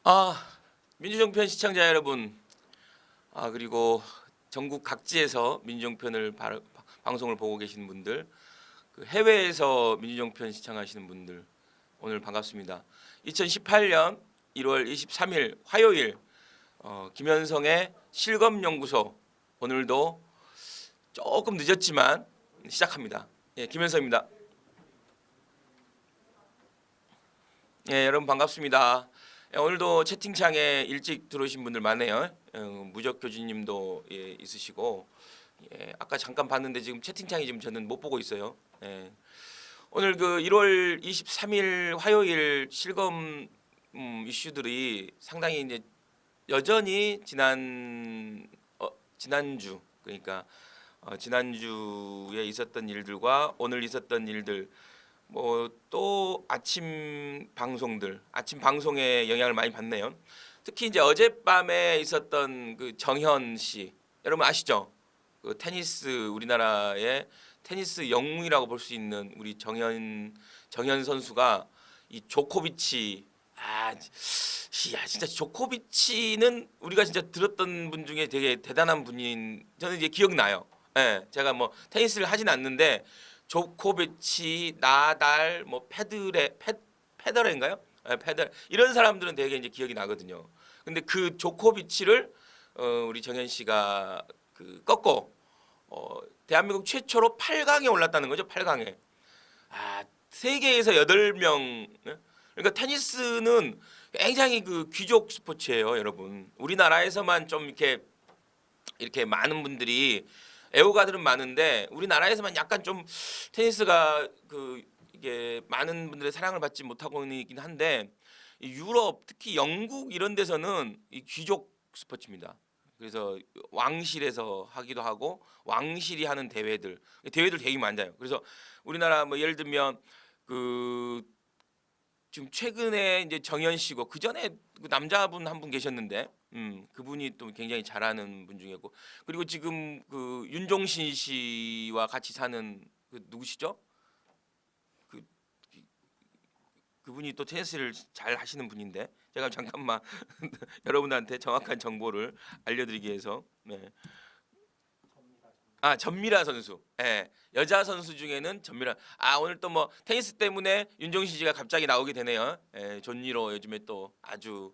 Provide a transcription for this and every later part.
아, 민주정편 시청자 여러분, 그리고 전국 각지에서 민주정편을 방송을 보고 계시는 분들, 그 해외에서 민주정편 시청하시는 분들, 오늘 반갑습니다. 2018년 1월 23일 화요일 김현성의 실검연구소, 오늘도 조금 늦었지만 시작합니다. 예, 김현성입니다. 예, 여러분 반갑습니다. 예, 오늘도 채팅창에 일찍 들어오신 분들 많네요. 무적 교주님도 있으시고, 아까 잠깐 봤는데 지금 채팅창이 지금 저는 못 보고 있어요. 예. 오늘 그 1월 23일 화요일 실검 이슈들이 상당히 이제 여전히 지난주, 그러니까 지난주에 있었던 일들과 오늘 있었던 일들, 뭐 또 아침 방송에 영향을 많이 받네요. 특히 이제 어젯밤에 있었던 그 정현 씨, 여러분 아시죠? 그 테니스, 우리나라의 테니스 영웅이라고 볼 수 있는 우리 정현 선수가 이 조코비치, 야 진짜 조코비치는 우리가 진짜 들었던 분 중에 되게 대단한 분인, 저는 이제 기억나요. 예, 제가 뭐 테니스를 하진 않는데 조코비치, 나달, 뭐 페더러인가요? 페더 이런 사람들은 되게 이제 기억이 나거든요. 근데 그 조코비치를 우리 정현 씨가 그 꺾고 대한민국 최초로 8강에 올랐다는 거죠. 8강에. 세계에서 8명. 그러니까 테니스는 굉장히 그 귀족 스포츠예요, 여러분. 우리나라에서만 좀 이렇게 많은 분들이 애호가들은 많은데 우리나라에서만 약간 좀 테니스가 이게 많은 분들의 사랑을 받지 못하고 있긴 한데, 이 유럽 특히 영국 이런 데서는 이 귀족 스포츠입니다. 그래서 왕실에서 하기도 하고 왕실이 하는 대회들 되게 많아요. 그래서 우리나라 뭐 예를 들면 그 지금 최근에 이제 정현 씨고, 그 전에 그 남자분 한 분 계셨는데 그분이 또 굉장히 잘하는 분 중이고, 그리고 지금 그 윤종신 씨와 같이 사는 그 누구시죠? 그 그분이 또 테니스를 잘 하시는 분인데, 제가 잠깐만 여러분한테 정확한 정보를 알려드리기 위해서. 네. 전미라 선수. 예. 여자 선수 중에는 전미라. 오늘 또 뭐 테니스 때문에 윤종신 씨가 갑자기 나오게 되네요. 예, 존니로 요즘에 또 아주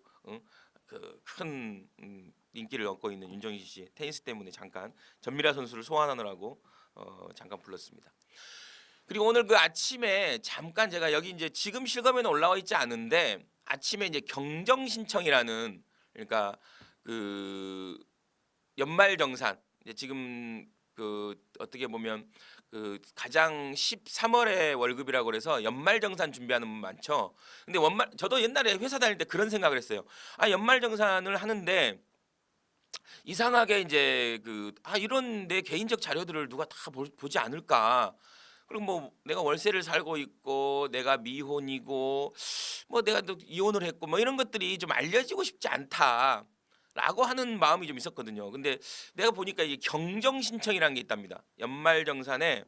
그큰 인기를 얻고 있는 윤종신 씨. 테니스 때문에 잠깐 전미라 선수를 소환하느라고 잠깐 불렀습니다. 그리고 오늘 그 아침에 잠깐 제가 여기 이제 지금 실검에는 올라와 있지 않은데, 아침에 이제 경정 신청이라는, 그러니까 그 연말정산, 이제 지금 그 어떻게 보면 그 가장 13월에 월급이라고 그래서 연말정산 준비하는 분 많죠. 근데 저도 옛날에 회사 다닐 때 그런 생각을 했어요. 연말정산을 하는데 이상하게 이제 이런 내 개인적 자료들을 누가 다 보지 않을까. 그리고 뭐 내가 월세를 살고 있고 내가 미혼이고 뭐 내가 또 이혼을 했고 뭐 이런 것들이 좀 알려지고 싶지 않다라고 하는 마음이 좀 있었거든요. 근데 내가 보니까 이게 경정 신청이라는 게 있답니다. 연말정산에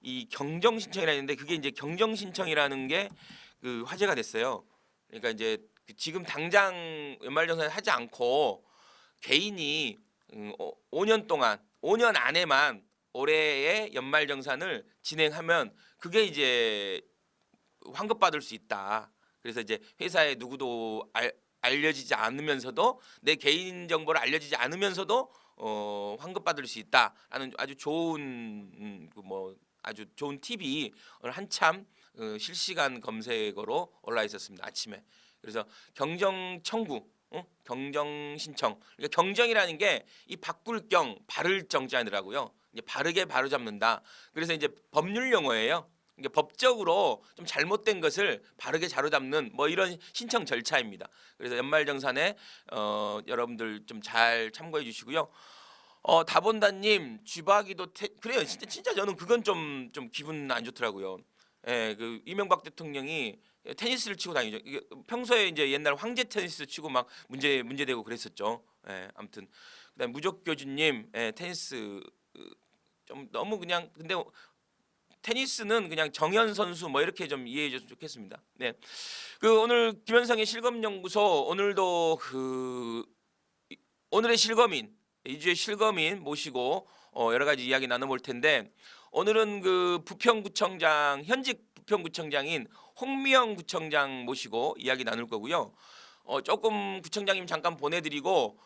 이 경정 신청이라는 게 있는데, 그게 이제 경정 신청이라는 게 그 화제가 됐어요. 그러니까 이제 지금 당장 연말정산을 하지 않고 개인이 5년 동안, 5년 안에만 올해의 연말정산을 진행하면 그게 이제 환급받을 수 있다. 그래서 이제 회사에 누구도 알려지지 않으면서도, 내 개인 정보를 알려지지 않으면서도 환급받을 수 있다라는 아주 좋은 아주 좋은 팁이 오늘 한참 실시간 검색어로 올라 있었습니다, 아침에. 그래서 경정 청구, 경정 신청. 그러니까 경정이라는 게 이 바꿀 경, 바를 정자더라고요. 이제 바르게 바로 잡는다. 그래서 이제 법률 용어예요. 이게 법적으로 좀 잘못된 것을 바르게 자로잡는 뭐 이런 신청 절차입니다. 그래서 연말정산에 여러분들 좀 잘 참고해 주시고요. 다본다님 쥐바기도 그래요. 진짜 저는 그건 좀 기분 안 좋더라고요. 예, 그 이명박 대통령이 테니스를 치고 다니죠. 이게 평소에 이제 옛날 황제 테니스 치고 막 문제되고 그랬었죠. 예, 아무튼 그다음 무적 교주님, 테니스 좀 너무 그냥, 근데 테니스는 그냥 정현 선수 뭐 이렇게 좀 이해해 줬으면 좋겠습니다. 네. 그 오늘 김현성의 실검연구소 오늘도 오늘의 실검인 2주의 실검인 모시고 여러 가지 이야기 나눠볼 텐데 오늘은 그 부평구청장 현직 부평구청장인 홍미영 구청장 모시고 이야기 나눌 거고요. 조금 구청장님 잠깐 보내드리고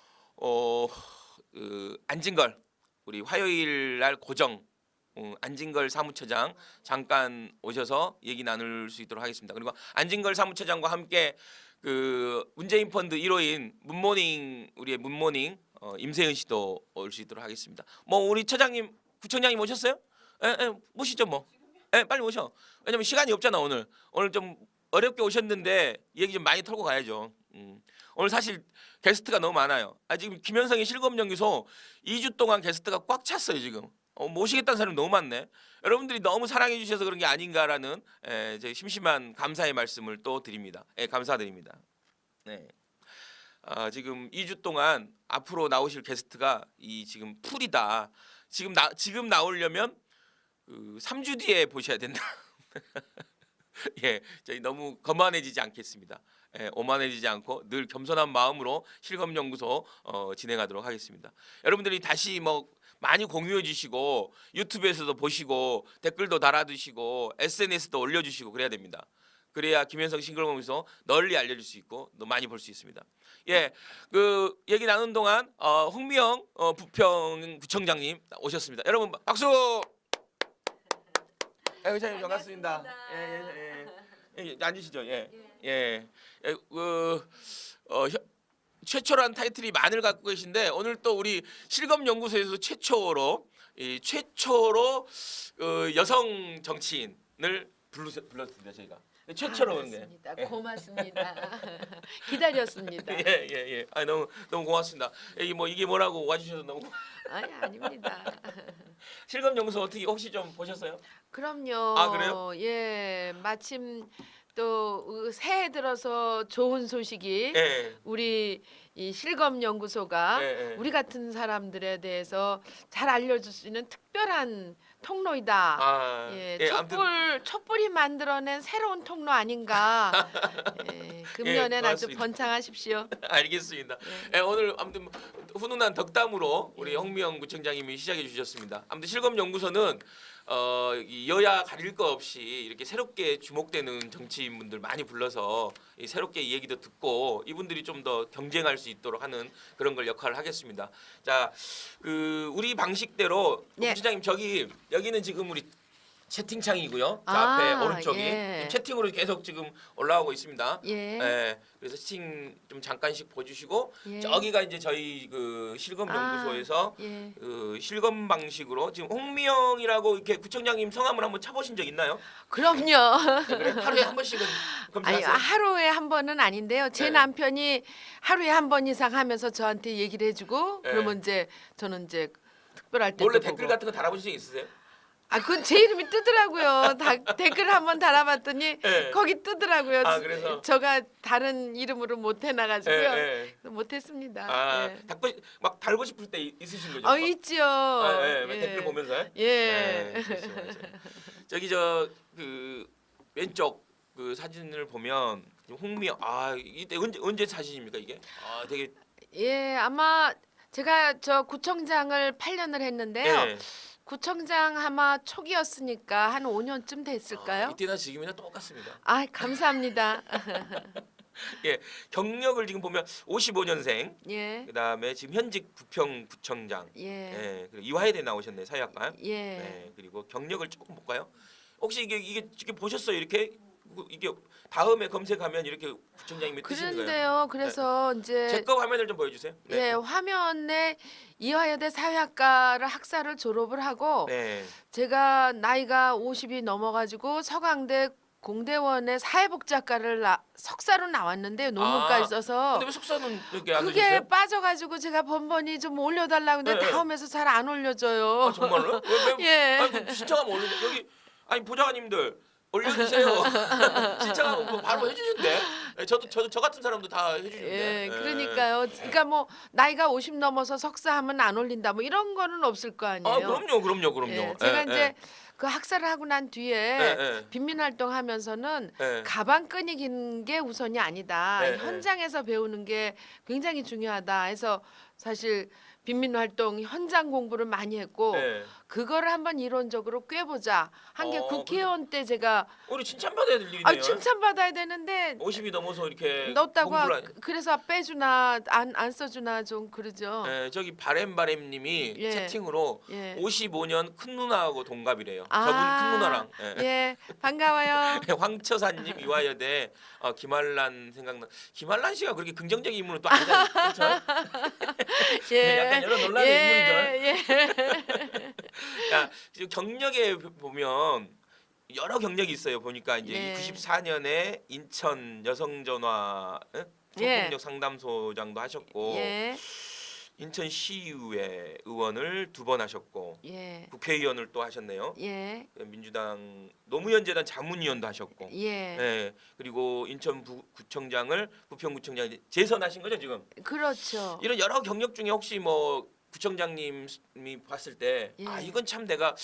안진걸 우리 화요일 날 고정 안진걸 사무처장 잠깐 오셔서 얘기 나눌 수 있도록 하겠습니다. 그리고 안진걸 사무처장과 함께 그 문재인 펀드 1호인 문모닝 우리의 문모닝 임세은 씨도 올 수 있도록 하겠습니다. 뭐 우리 처장님 구청장님 오셨어요? 모시죠 뭐. 빨리 오셔. 왜냐면 시간이 없잖아 오늘. 오늘 좀 어렵게 오셨는데 얘기 좀 많이 털고 가야죠. 오늘 사실 게스트가 너무 많아요. 지금 김현성의 실검연구소 2주 동안 게스트가 꽉 찼어요 지금. 모시겠다는 사람이 너무 많네. 여러분들이 너무 사랑해 주셔서 그런 게 아닌가라는 제 심심한 감사의 말씀을 또 드립니다. 감사드립니다. 네. 지금 2주 동안 앞으로 나오실 게스트가 이 지금 풀이다. 지금 나오려면 3주 뒤에 보셔야 된다. 예, 저희 너무 거만해지지 않겠습니다. 오만해지지 않고 늘 겸손한 마음으로 실검연구소 진행하도록 하겠습니다. 여러분들이 다시 뭐 많이 공유해 주시고 유튜브에서도 보시고 댓글도 달아주시고 SNS도 올려주시고 그래야 됩니다. 그래야 김현성 실검연구소 널리 알려줄 수 있고 또 많이 볼 수 있습니다. 예, 그 얘기 나눈 동안 홍미영 부평구청장님 오셨습니다. 여러분 박수. 의사님 반갑습니다. 예. 앉으시죠. 예. 최초란 타이틀이 많을 갖고 계신데 오늘 또 우리 실검연구소에서 최초로 여성 정치인을 불렀습니다 저희가. 최초로 오는데. 고맙습니다. 기다렸습니다. 예. 너무 고맙습니다. 이게 뭐라고 와주셔서 너무. 아닙니다. 실검연구소 어떻게 혹시 좀 보셨어요? 그럼요. 그래요? 예, 마침 또 새해 들어서 좋은 소식이 우리 이 실검연구소가 우리 같은 사람들에 대해서 잘 알려줄 수 있는 특별한 통로이다. 촛불이 만들어낸 새로운 통로 아닌가. 금년엔 아주 번창하십시오. 알겠습니다. 오늘 아무튼 훈훈한 덕담으로 우리 홍미영 구청장님이 시작해 주셨습니다. 아무튼 실검연구소는 여야 가릴 거 없이 이렇게 새롭게 주목되는 정치인분들 많이 불러서 새롭게 이 얘기도 듣고 이분들이 좀 더 경쟁할 수 있도록 하는 그런 걸 역할을 하겠습니다. 자, 우리 방식대로 부청장님 여기는 지금 우리 채팅창이고요. 자, 앞에 오른쪽이 채팅으로 계속 지금 올라오고 있습니다. 그래서 채팅 좀 잠깐씩 보여주시고 저기가 이제 저희 그 실검연구소에서 실검 방식으로 지금 홍미영이라고 이렇게 구청장님 성함을 한번 쳐보신 적 있나요? 그럼요. 그래? 하루에 한 번씩은 검사하세요? 하루에 한 번은 아닌데요. 제 남편이 하루에 한 번 이상 하면서 저한테 얘기를 해주고 그러면 이제 저는 이제 특별할 때 원래 댓글 같은 거 달아보신 적 있으세요? 그건 제 이름이 뜨더라고요. 댓글 한번 달아봤더니 거기 뜨더라고요. 그래서 제가 다른 이름으로 못 해놔가지고요. 못했습니다. 댓글 막 달고 싶을 때 있으신 거죠? 있지요. 댓글 보면서. 저기 그 왼쪽 그 사진을 보면 홍미영 이때 언제 사진입니까 이게? 되게 아마 제가 저 구청장을 8년을 했는데요. 구청장 아마 초기였으니까 한 5년쯤 됐을까요? 이때나 지금이나 똑같습니다. 감사합니다. 경력을 지금 보면 55년생. 그다음에 지금 현직 부평구청장. 그리고 이화여대 나오셨네요, 사회학과. 그리고 경력을 조금 볼까요? 혹시 이게 보셨어요? 이렇게 이게 다음에 검색하면 이렇게 구청장님이 뜨시는 거예요. 그런데요. 그래서 이제 제 거 화면을 좀 보여주세요. 화면에 이화여대 사회학과를 학사를 졸업을 하고 제가 나이가 50이 넘어가지고 서강대 공대원의 사회복지학과를 석사로 나왔는데 논문까지 써서. 근데 왜 석사는 이렇게 안 그게 되셨어요? 빠져가지고 제가 번번이 좀 올려달라고 근데 다음에서 잘 안 올려줘요. 정말로? 신청하면 올려. 여기 보좌관님들 올려주세요. 신청하면 뭐 바로 해주신대. 저 같은 사람도 다 해주는데. 그러니까요. 그러니까 뭐 나이가 50 넘어서 석사하면 안 올린다 뭐 이런 거는 없을 거 아니에요. 그럼요. 제가 이제 그 학살을 하고 난 뒤에 네. 빈민 활동하면서는 네. 가방끈이 긴 게 우선이 아니다. 네, 현장에서 배우는 게 굉장히 중요하다. 해서 사실 빈민 활동 현장 공부를 많이 했고 네. 그거를 한번 이론적으로 꿰보자 한 게 국회의원 때 제가 우리 칭찬받아야 될 일이네요. 칭찬받아야 되는데 50이 넘어서 이렇게 넣었다고 공부를 그래서 빼주나 안 써주나 좀 그러죠. 저기 바램님이 예. 채팅으로 예. 55년 큰 누나하고 동갑이래요. 아, 저분 큰 누나랑. 예, 반가워요. 황처사님 이화여대 김한란 생각나. 김한란 씨가 그렇게 긍정적인 인물은 또 아니잖아요. 그렇죠? 예, 약간 여러 논란의 인물이죠. 예. 야, 지금 경력에 보면 여러 경력이 있어요. 보니까 이제 예. 94년에 인천 여성전화 성폭력 상담소장도 하셨고 예, 인천시의회 의원을 2번 하셨고 예, 국회의원을 또 하셨네요. 예, 민주당 노무현재단 자문위원도 하셨고, 예. 네, 그리고 인천구청장을 부평구청장 재선하신 거죠 지금. 그렇죠. 이런 여러 경력 중에 혹시 뭐 구청장님이 봤을 때 예. 이건 참 내가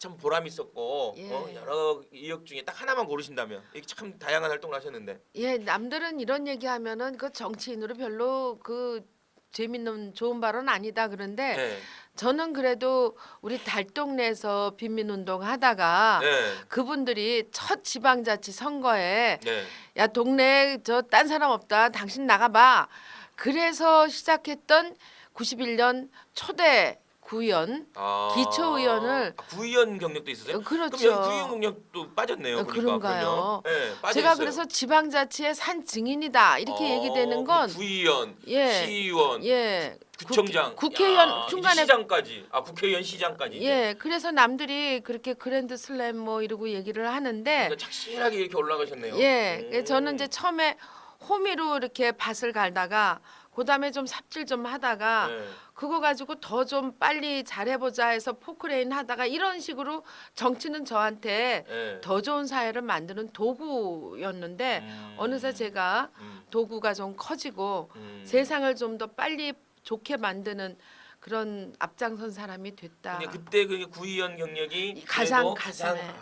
참 보람 있었고 예. 여러 이력 중에 딱 하나만 고르신다면 이게 참 다양한 활동을 하셨는데. 예, 남들은 이런 얘기하면은 그 정치인으로 별로 그 재밌는 좋은 발언 아니다 그런데 네. 저는 그래도 우리 달동네에서 빈민운동 하다가 네. 그분들이 첫 지방자치 선거에 네. 야 동네에 저 딴 사람 없다 당신 나가봐 그래서 시작했던 91년 초대 구의원 기초의원을 구의원 경력도 있으세요? 그렇죠. 그럼 여기 구의원 경력도 빠졌네요. 보니까. 그런가요? 그러면. 네, 빠져 제가 있어요. 그래서 지방자치의 산 증인이다 이렇게 얘기되는 건 구의원, 예. 시의원, 예. 구청장, 국회의원 야, 중간에 시장까지. 국회의원 시장까지. 이제. 예, 그래서 남들이 그렇게 그랜드 슬램 뭐 이러고 얘기를 하는데 그러니까 착실하게 이렇게 올라가셨네요. 예, 저는 이제 처음에 호미로 이렇게 밭을 갈다가 그다음에 좀 삽질 좀 하다가 네. 그거 가지고 더 좀 빨리 잘해보자 해서 포크레인 하다가 이런 식으로 정치는 저한테 네. 더 좋은 사회를 만드는 도구였는데 어느새 제가 도구가 좀 커지고 세상을 좀 더 빨리 좋게 만드는 그런 앞장선 사람이 됐다. 근데 그때 그 구의원 경력이 가장 그래도 가슴에. 가장-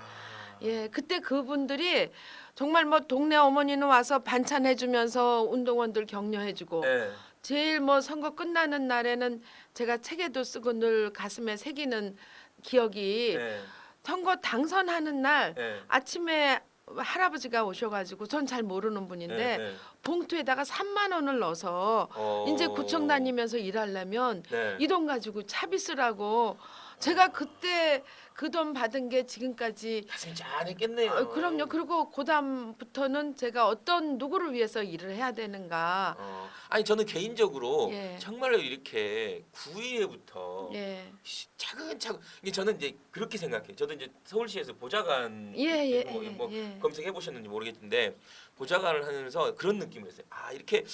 예, 그때 그분들이 정말 뭐 동네 어머니는 와서 반찬 해주면서 운동원들 격려해주고 네. 제일 뭐 선거 끝나는 날에는 제가 책에도 쓰고 늘 가슴에 새기는 기억이 네. 선거 당선하는 날 네. 아침에 할아버지가 오셔가지고 전 잘 모르는 분인데 네. 네. 봉투에다가 3만 원을 넣어서 이제 구청 다니면서 일하려면 네. 이 돈 가지고 차비 쓰라고 제가 그때 그 돈 받은 게 지금까지 가슴이 짠했겠네요. 그럼요. 그리고 그다음부터는 제가 어떤 누구를 위해서 일을 해야 되는가. 아니 저는 개인적으로 예. 정말로 이렇게 구의회부터 예. 차근차근 이게 저는 이제 그렇게 생각해요. 저도 이제 서울시에서 보좌관 예, 뭐 예. 검색해 보셨는지 모르겠는데 보좌관을 하면서 그런 느낌을 했어요. 이렇게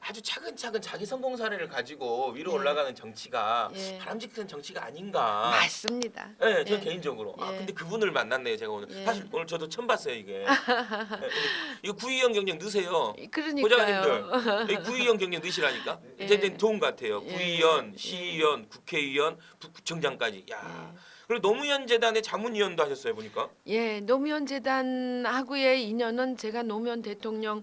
아주 차근차근 자기 성공 사례를 가지고 위로 예. 올라가는 정치가 예. 바람직한 정치가 아닌가. 맞습니다. 네, 저 예. 개인적으로. 예. 근데 그분을 만났네요, 제가 오늘. 예. 사실 오늘 저도 처음 봤어요, 이게. 근데 이거 구의원 경력 넣으세요. 그러니까요. 보좌관님들, 이 구의원 경력 넣으시라니까. 예. 이제 도움 같아요. 예. 구의원, 예. 시의원, 국회의원, 구청장까지. 야. 예. 그리고 노무현 재단의 자문위원도 하셨어요, 보니까. 예, 노무현 재단하고의 인연은 제가 노무현 대통령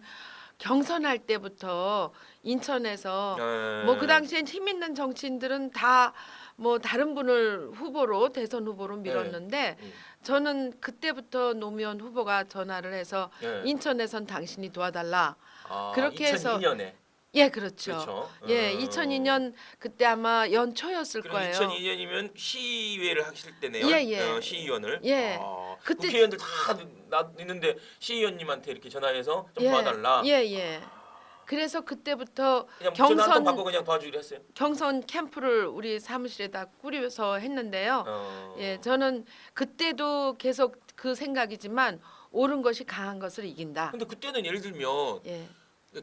경선할 때부터 인천에서 네. 뭐 그 당시엔 힘 있는 정치인들은 다 뭐 다른 분을 후보로 대선 후보로 밀었는데 음. 저는 그때부터 노무현 후보가 전화를 해서 네. 인천에선 당신이 도와달라. 그렇게 해서 2002년에. 예, 그렇죠. 그렇죠. 예, 2002년 그때 아마 연초였을 그럼 거예요. 2002년이면 시의회를 하실 때네요. 예, 예. 시의원을. 예. 그때- 국회의원들 다 있는데 시의원님한테 이렇게 전화해서 좀 도와달라. 예, 예. 그래서 그때부터 그냥 전화 한 통 경선 받고 그냥 도와주기로 했어요. 경선 캠프를 우리 사무실에다 꾸려서 했는데요. 예, 저는 그때도 계속 그 생각이지만 옳은 것이 강한 것을 이긴다. 근데 그때는 예를 들면 예,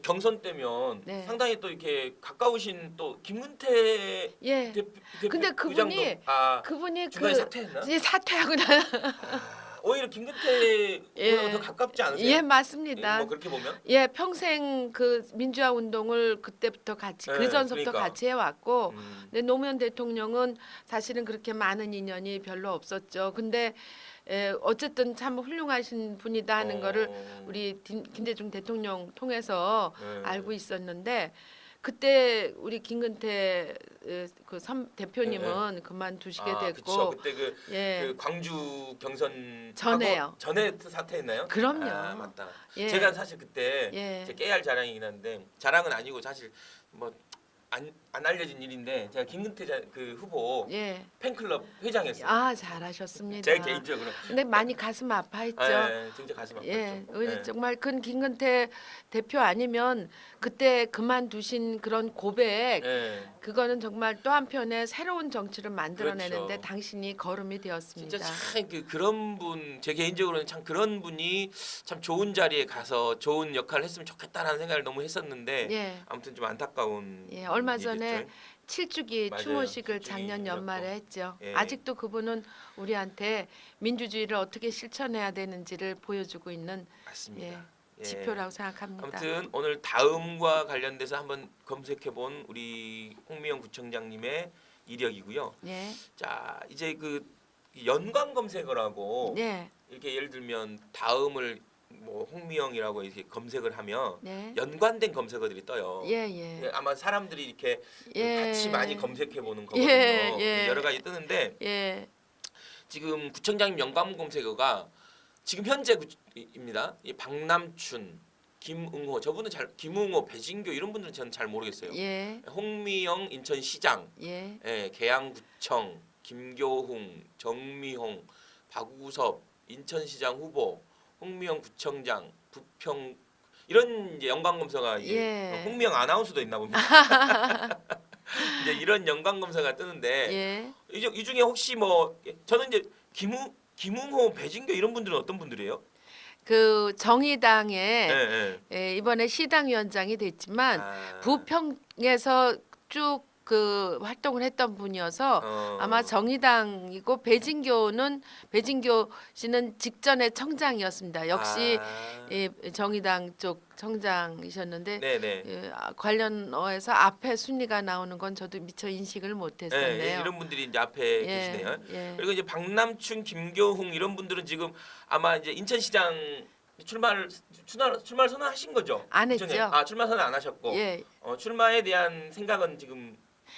경선 때면 네. 상당히 또 이렇게 가까우신 또 김문태 예. 대표 근데 그분이- 의장도 그분이 중간에 그 사퇴했나? 이제 사퇴하고 나 오히려 김근태 의원하고 더 가깝지 않으세요? 예, 맞습니다. 뭐 그렇게 보면 예, 평생 그 민주화 운동을 그때부터 같이 네, 그 전서부터 그러니까. 같이 해왔고, 음. 근데 노무현 대통령은 사실은 그렇게 많은 인연이 별로 없었죠. 근데 어쨌든 참 훌륭하신 분이다 하는 거를 우리 김대중 대통령 통해서 알고 있었는데 그때 우리 김근태 대표님은 그만두시게 됐고 그쵸. 그때 예. 그 광주 경선 전에요. 전에 사퇴했나요? 그럼요. 아, 맞다. 예. 제가 사실 그때 예. 제 깨알 자랑이긴 한데 자랑은 아니고 사실 뭐 안 알려진 일인데 제가 김근태 그 후보 예. 팬클럽 회장이었어요. 아 잘하셨습니다. 제 개인적으로. 근데 많이 가슴 아파했죠. 진짜 가슴 아팠죠. 예, 예. 정말 큰 김근태 대표 아니면 그때 그만두신 그런 고백 예. 그거는 정말 또 한편의 새로운 정치를 만들어내는데 그렇죠. 당신이 걸음이 되었습니다. 진짜 참 그런 분 제 개인적으로는 참 그런 분이 참 좋은 자리에 가서 좋은 역할을 했으면 좋겠다라는 생각을 너무 했었는데 예, 아무튼 좀 안타까운 예, 얼마 전에 일이죠. 7주기 맞아요. 추모식을 7주기 작년 연말에 했죠. 예. 아직도 그분은 우리한테 민주주의를 어떻게 실천해야 되는지를 보여주고 있는 맞습니다. 예. 지표라고 생각합니다. 아무튼 오늘 다음과 관련돼서 한번 검색해 본 우리 홍미영 구청장님의 이력이고요. 예, 자 이제 그 연관 검색을 하고 예, 이렇게 예를 들면 다음을 뭐 홍미영이라고 이렇게 검색을 하면 네, 연관된 검색어들이 떠요. 예, 예, 예, 아마 사람들이 이렇게 예. 같이 많이 검색해 보는 거거든요. 예, 예. 여러 가지 뜨는데 예, 지금 구청장님 연관 검색어가 지금 현재입니다. 이 박남춘, 김응호 저분은 김응호, 배진교 이런 분들은 저는 잘 모르겠어요. 예, 홍미영 인천시장, 예, 계양구청, 김교훈, 정미홍, 박우섭 인천시장 후보, 홍미영 구청장, 부평 이런 이제 연관 검사가 예. 홍미영 아나운서도 있나 봅니다. 이제 이런 연관 검사가 뜨는데 예. 이 중에 혹시 뭐 저는 이제 김웅호, 배진교 이런 분들은 어떤 분들이에요? 그 정의당의 예, 이번에 시당위원장이 됐지만 아, 부평에서 쭉 그 활동을 했던 분이어서 아마 정의당이고 배진교 씨는 직전에 청장이었습니다. 역시 정의당 쪽 청장이셨는데 네네. 관련어에서 앞에 순위가 나오는 건 저도 미처 인식을 못했었네요. 이런 분들이 이제 앞에 예, 계시네요. 예. 그리고 이제 박남춘, 김교훈 이런 분들은 지금 아마 이제 인천시장 출마 선언하신 거죠? 안 했죠. 출마 선언 안 하셨고 예. 출마에 대한 생각은 지금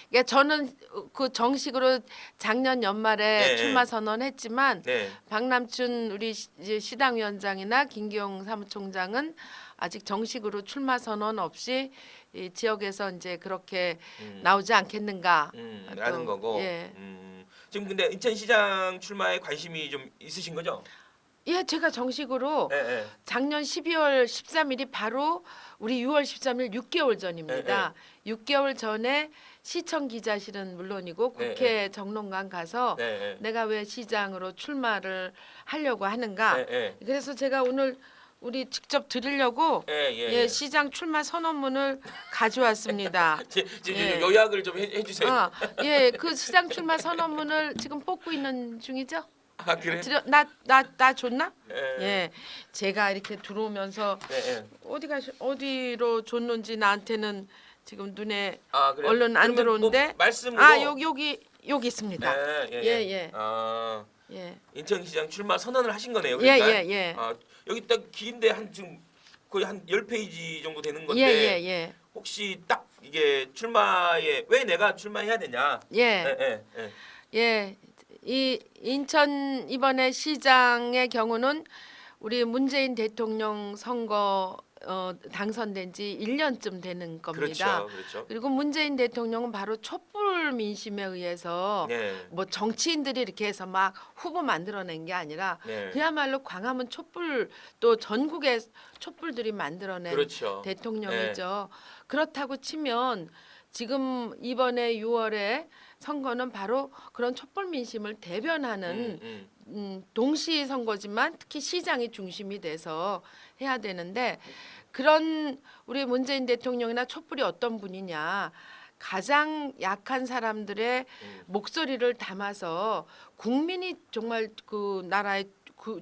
그러니까 저는 그 정식으로 작년 연말에 네, 출마 선언했지만 네. 박남춘 우리 시당위원장이나 김기용 사무총장은 아직 정식으로 출마 선언 없이 이 지역에서 이제 그렇게 나오지 않겠는가 라는 거고. 예. 지금 근데 인천시장 출마에 관심이 좀 있으신 거죠? 예, 제가 정식으로 네. 작년 12월 13일이 바로 우리 6월 13일 6개월 전입니다. 6개월 전에 시청 기자실은 물론이고 국회 정론관 가서 내가 왜 시장으로 출마를 하려고 하는가. 그래서 제가 오늘 우리 직접 드리려고 시장 출마 선언문을 가져왔습니다. 예. 요약을 좀 해주세요. 그 시장 출마 선언문을 지금 뽑고 있는 중이죠. 아 그래? 나 줬나? 예, 제가 이렇게 들어오면서 어디로 줬는지 나한테는 지금 눈에 얼른 안 들어오는데. 뭐 말씀으로. 여기 있습니다. 예. 인천시장 출마 선언을 하신 거네요. 그러니까. 예. 여기 딱 긴데 한 지금 거의 한 10페이지 정도 되는 건데 예. 혹시 딱 이게 출마에 왜 내가 출마해야 되냐? 예. 이 인천 이번에 시장의 경우는 우리 문재인 대통령 선거 당선된 지 1년쯤 되는 겁니다. 그렇죠. 그리고 문재인 대통령은 바로 촛불 민심에 의해서 뭐 정치인들이 이렇게 해서 막 후보 만들어낸 게 아니라 그야말로 광화문 촛불 또 전국의 촛불들이 만들어낸 대통령이죠. 그렇다고 치면 지금 이번에 6월에 선거는 바로 그런 촛불 민심을 대변하는 동시 선거지만 특히 시장이 중심이 돼서 해야 되는데 그런 우리 문재인 대통령이나 촛불이 어떤 분이냐 가장 약한 사람들의 목소리를 담아서 국민이 정말 그 나라의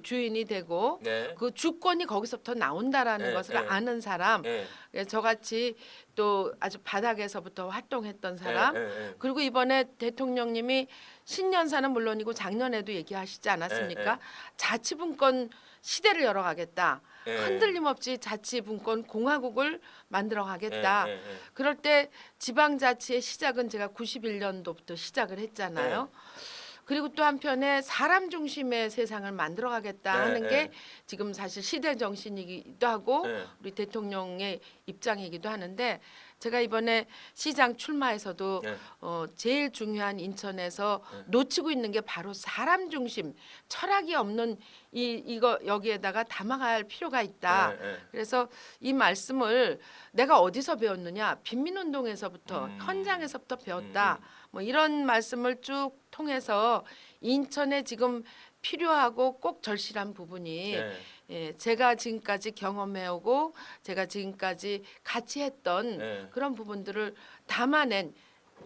주인이 되고 네. 그 주권이 거기서부터 나온다라는 네, 것을 네. 아는 사람, 네. 저같이 또 아주 바닥에서부터 활동했던 사람, 네. 그리고 이번에 대통령님이 신년사는 물론이고 작년에도 얘기하시지 않았습니까? 네. 자치분권 시대를 열어가겠다. 네. 흔들림 없이 자치분권 공화국을 만들어가겠다. 네. 그럴 때 지방자치의 시작은 제가 91년도부터 시작을 했잖아요. 그리고 또 한편에 사람 중심의 세상을 만들어가겠다 네, 하는 네. 게 지금 사실 시대 정신이기도 하고 네. 우리 대통령의 입장이기도 하는데 제가 이번에 시장 출마에서도 네. 제일 중요한 인천에서 네. 놓치고 있는 게 바로 사람 중심 철학이 없는 이거 여기에다가 담아갈 필요가 있다. 네. 그래서 이 말씀을 내가 어디서 배웠느냐 빈민운동에서부터 현장에서부터 배웠다. 뭐 이런 말씀을 쭉 통해서 인천에 지금 필요하고 꼭 절실한 부분이 네. 예, 제가 지금까지 경험해오고 제가 지금까지 같이 했던 네. 그런 부분들을 담아낸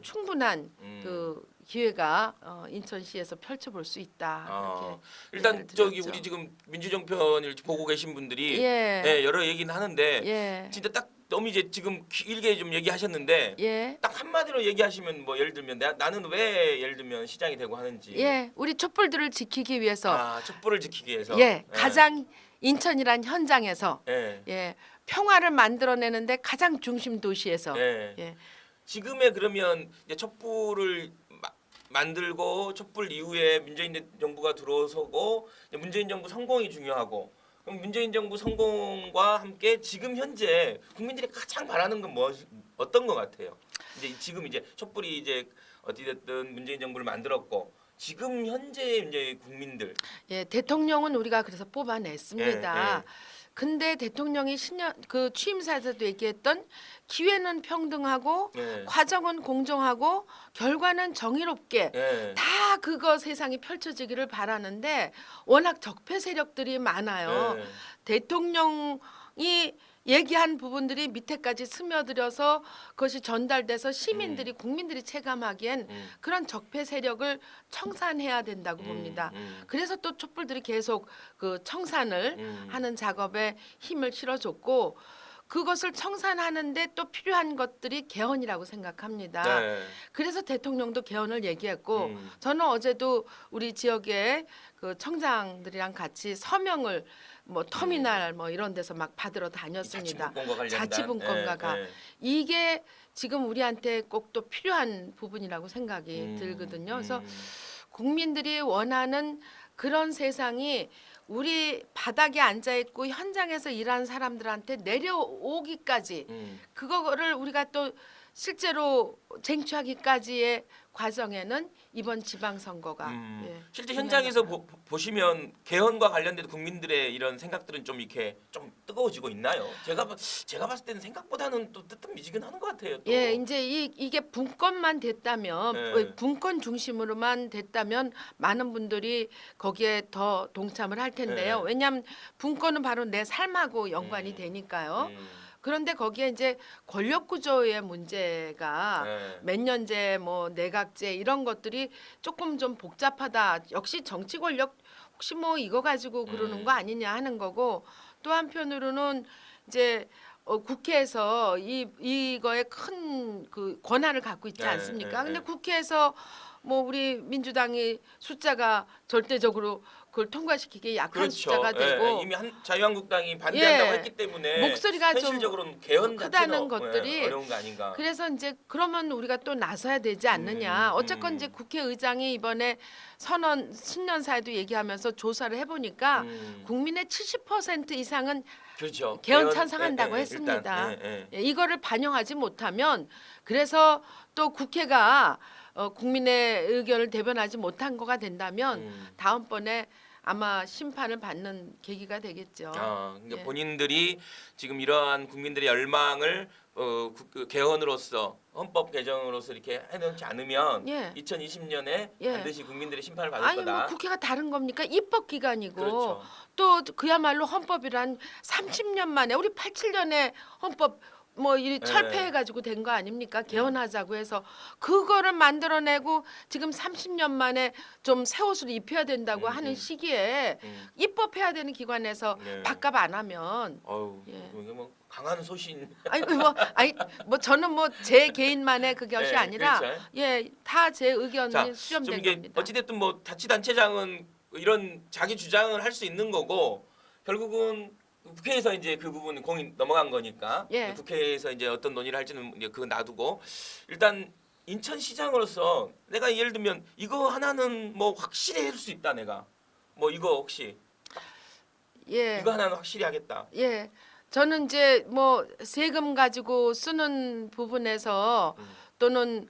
충분한 그 기회가 인천시에서 펼쳐볼 수 있다. 이렇게 일단 얘기를 저기 드렸죠. 우리 지금 민주정편을 보고 계신 분들이 예. 여러 얘기는 하는데 예. 진짜 딱 너무 이제 지금 길게 좀 얘기하셨는데 예. 딱 한마디로 얘기하시면 뭐 예를 들면 나는 왜 예를 들면 시장이 되고 하는지 예. 우리 촛불들을 지키기 위해서 촛불을 지키기 위해서 예. 가장 인천이란 현장에서 예. 예. 평화를 만들어내는데 가장 중심 도시에서 예. 예. 지금의 그러면 이제 촛불을 만들고 촛불 이후에 문재인 정부가 들어서고 이제 문재인 정부 성공이 중요하고 그럼 문재인 정부 성공과 함께 지금 현재 국민들이 가장 바라는 건 어떤 것 같아요? 이제 지금 이제 촛불이 이제 어찌됐든 문재인 정부를 만들었고 지금 현재 이제 국민들 예, 대통령은 우리가 그래서 뽑아냈습니다. 예. 근데 대통령이 그 취임사에서도 얘기했던 기회는 평등하고 예. 과정은 공정하고 결과는 정의롭게 예. 다 그거 세상이 펼쳐지기를 바라는데 워낙 적폐 세력들이 많아요. 예. 대통령이 얘기한 부분들이 밑에까지 스며들어서 그것이 전달돼서 시민들이 국민들이 체감하기엔 그런 적폐 세력을 청산해야 된다고 봅니다. 그래서 또 촛불들이 계속 그 청산을 하는 작업에 힘을 실어줬고 그것을 청산하는데 또 필요한 것들이 개헌이라고 생각합니다. 네. 그래서 대통령도 개헌을 얘기했고 저는 어제도 우리 지역의 그 청장들이랑 같이 서명을 뭐 터미널 뭐 이런 데서 막 받으러 다녔습니다. 자치분권과 관련된 자치분권과가 이게 지금 우리한테 꼭 또 필요한 부분이라고 생각이 들거든요. 그래서 국민들이 원하는 그런 세상이 우리 바닥에 앉아 있고 현장에서 일하는 사람들한테 내려오기까지 그거를 우리가 또 실제로 쟁취하기까지의 과정에는 이번 지방선거가 실제 현장에서 보시면 개헌과 관련된 국민들의 이런 생각들은 좀 이렇게 좀 뜨거워지고 있나요? 제가 봤을 때는 생각보다는 또 뜨뜻미지근하는 것 같아요. 또. 예, 이제 이게 분권만 됐다면 분권 중심으로만 됐다면 많은 분들이 거기에 더 동참을 할 텐데요. 왜냐하면 분권은 바로 내 삶하고 연관이 되니까요. 그런데 거기에 이제 권력 구조의 문제가 몇 년제 뭐 내각제 이런 것들이 조금 좀 복잡하다. 역시 정치 권력 혹시 뭐 이거 가지고 그러는 거 아니냐 하는 거고 또 한편으로는 이제 국회에서 이거에 큰 그 권한을 갖고 있지 않습니까? 근데 국회에서 뭐 우리 민주당이 숫자가 절대적으로 그걸 통과시키기 약한 그렇죠. 숫자가 되고 이미 자유한국당이 반대한다고 했기 때문에 목소리가 좀 현실적으로는 개헌 크다는 자체는 것들이 어려운 거 아닌가. 그래서 이제 그러면 우리가 또 나서야 되지 않느냐. 어쨌건 이제 국회의장이 이번에 신년사에도 얘기하면서 조사를 해보니까 국민의 70% 이상은 그렇죠. 개헌 찬성한다고 했습니다. 이거를 반영하지 못하면 그래서 또 국회가 국민의 의견을 대변하지 못한 거가 된다면 다음번에 아마 심판을 받는 계기가 되겠죠. 그러니까 본인들이 지금 이러한 국민들의 열망을 그 개헌으로서 헌법 개정으로서 이렇게 해놓지 않으면 2020년에 반드시 국민들의 심판을 받을 아니 거다. 뭐 국회가 다른 겁니까? 입법 기관이고 그렇죠. 또 그야말로 헌법이란 30년 만에 우리 87년에 헌법 뭐 이 철폐해가지고 된 거 아닙니까? 개헌하자고 해서 그거를 만들어내고 지금 30년 만에 좀 새 옷을 입혀야 된다고 하는 시기에 입법해야 되는 기관에서 네. 밥값 안 하면 어우, 예. 이게 뭐 강한 소신. 뭐 저는 뭐 제 개인만의 그 것이 네, 아니라 그렇죠. 예, 다 제 의견이 자, 좀 수렴된 이게 겁니다. 어찌됐든 뭐 자치단체장은 이런 자기 주장을 할 수 있는 거고 결국은 국회에서 이제 그 부분 공이 넘어간 거니까 예. 국회에서 이제 어떤 논의를 할지는 이제 그거 놔두고 일단 인천시장으로서 내가 예를 들면 이거 하나는 뭐 확실히 할 수 있다 내가 뭐 이거 혹시 예. 이거 하나는 확실히 하겠다. 예. 저는 이제 뭐 세금 가지고 쓰는 부분에서 또는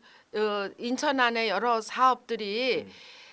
인천 안에 여러 사업들이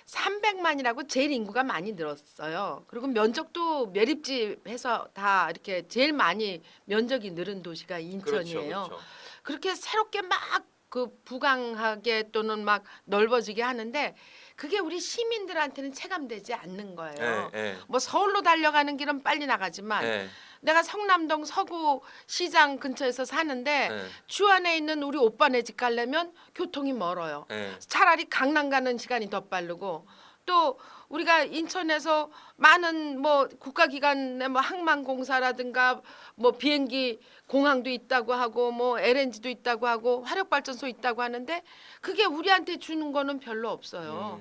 300만이라고 제일 인구가 많이 늘었어요. 그리고 면적도 매립지해서 다 이렇게 제일 많이 면적이 늘은 도시가 인천이에요. 그렇죠. 그렇게 새롭게 막 그 부강하게 또는 막 넓어지게 하는데 그게 우리 시민들한테는 체감되지 않는 거예요. 예, 뭐 서울로 달려가는 길은 빨리 나가지만 예, 내가 성남동 서구 시장 근처에서 사는데 예, 주 안에 있는 우리 오빠네 집 가려면 교통이 멀어요. 예. 차라리 강남 가는 시간이 더 빠르고 또 우리가 인천에서 많은 뭐 국가기관의 뭐 항만공사라든가 뭐 비행기 공항도 있다고 하고 뭐 LNG도 있다고 하고 화력발전소 있다고 하는데 그게 우리한테 주는 거는 별로 없어요.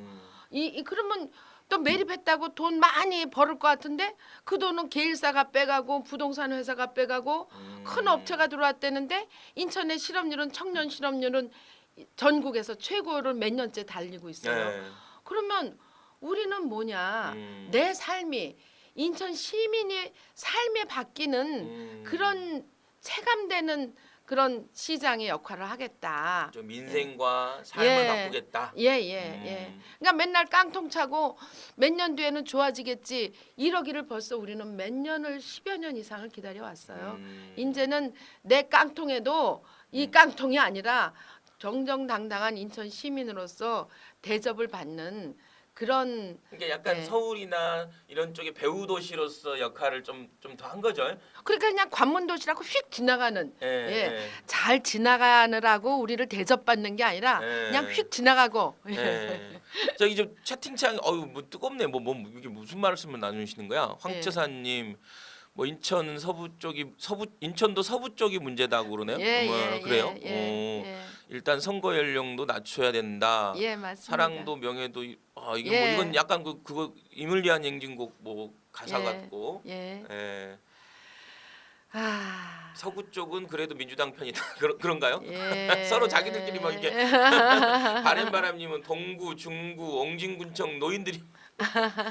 그러면 또 매립했다고 돈 많이 벌을 것 같은데 그 돈은 개일사가 빼가고 부동산 회사가 빼가고 큰 업체가 들어왔다는데 인천의 실업률은 청년 실업률은 전국에서 최고를 몇 년째 달리고 있어요. 예. 그러면 우리는 뭐냐 내 삶이 인천 시민의 삶에 바뀌는 그런 체감되는 그런 시장의 역할을 하겠다. 좀 민생과 삶을 예. 바꾸겠다. 예. 그러니까 맨날 깡통 차고 몇 년 뒤에는 좋아지겠지 이러기를 벌써 우리는 몇 년을 10여 년 이상을 기다려 왔어요. 이제는 내 깡통에도 이 깡통이 아니라 정정당당한 인천 시민으로서 대접을 받는 그런 그러니까 약간 네. 서울이나 이런 쪽의 배후 도시로서 역할을 좀 더 한 거죠. 그러니까 그냥 관문 도시라고 휙 지나가는 예, 예. 잘 지나가느라고 우리를 대접받는 게 아니라 예. 그냥 휙 지나가고 예. 저기 좀 채팅창 어유 뭐 뜨겁네. 뭐 이게 무슨 말씀을 나누시는 거야? 황처사님 뭐 인천 서부 쪽이 인천도 서부 쪽이 문제다고 그러네요. 그래요? 일단 선거 연령도 낮춰야 된다. 예, 맞습니다. 사랑도 명예도 이게 예. 뭐 이건 약간 그거 임을 위한 행진곡 뭐 가사 예. 같고. 예. 예. 아. 서구 쪽은 그래도 민주당 편이다. 그런가요? 예. 서로 자기들끼리 막 이렇게 바람바람님은 동구, 중구, 옹진군청 노인들이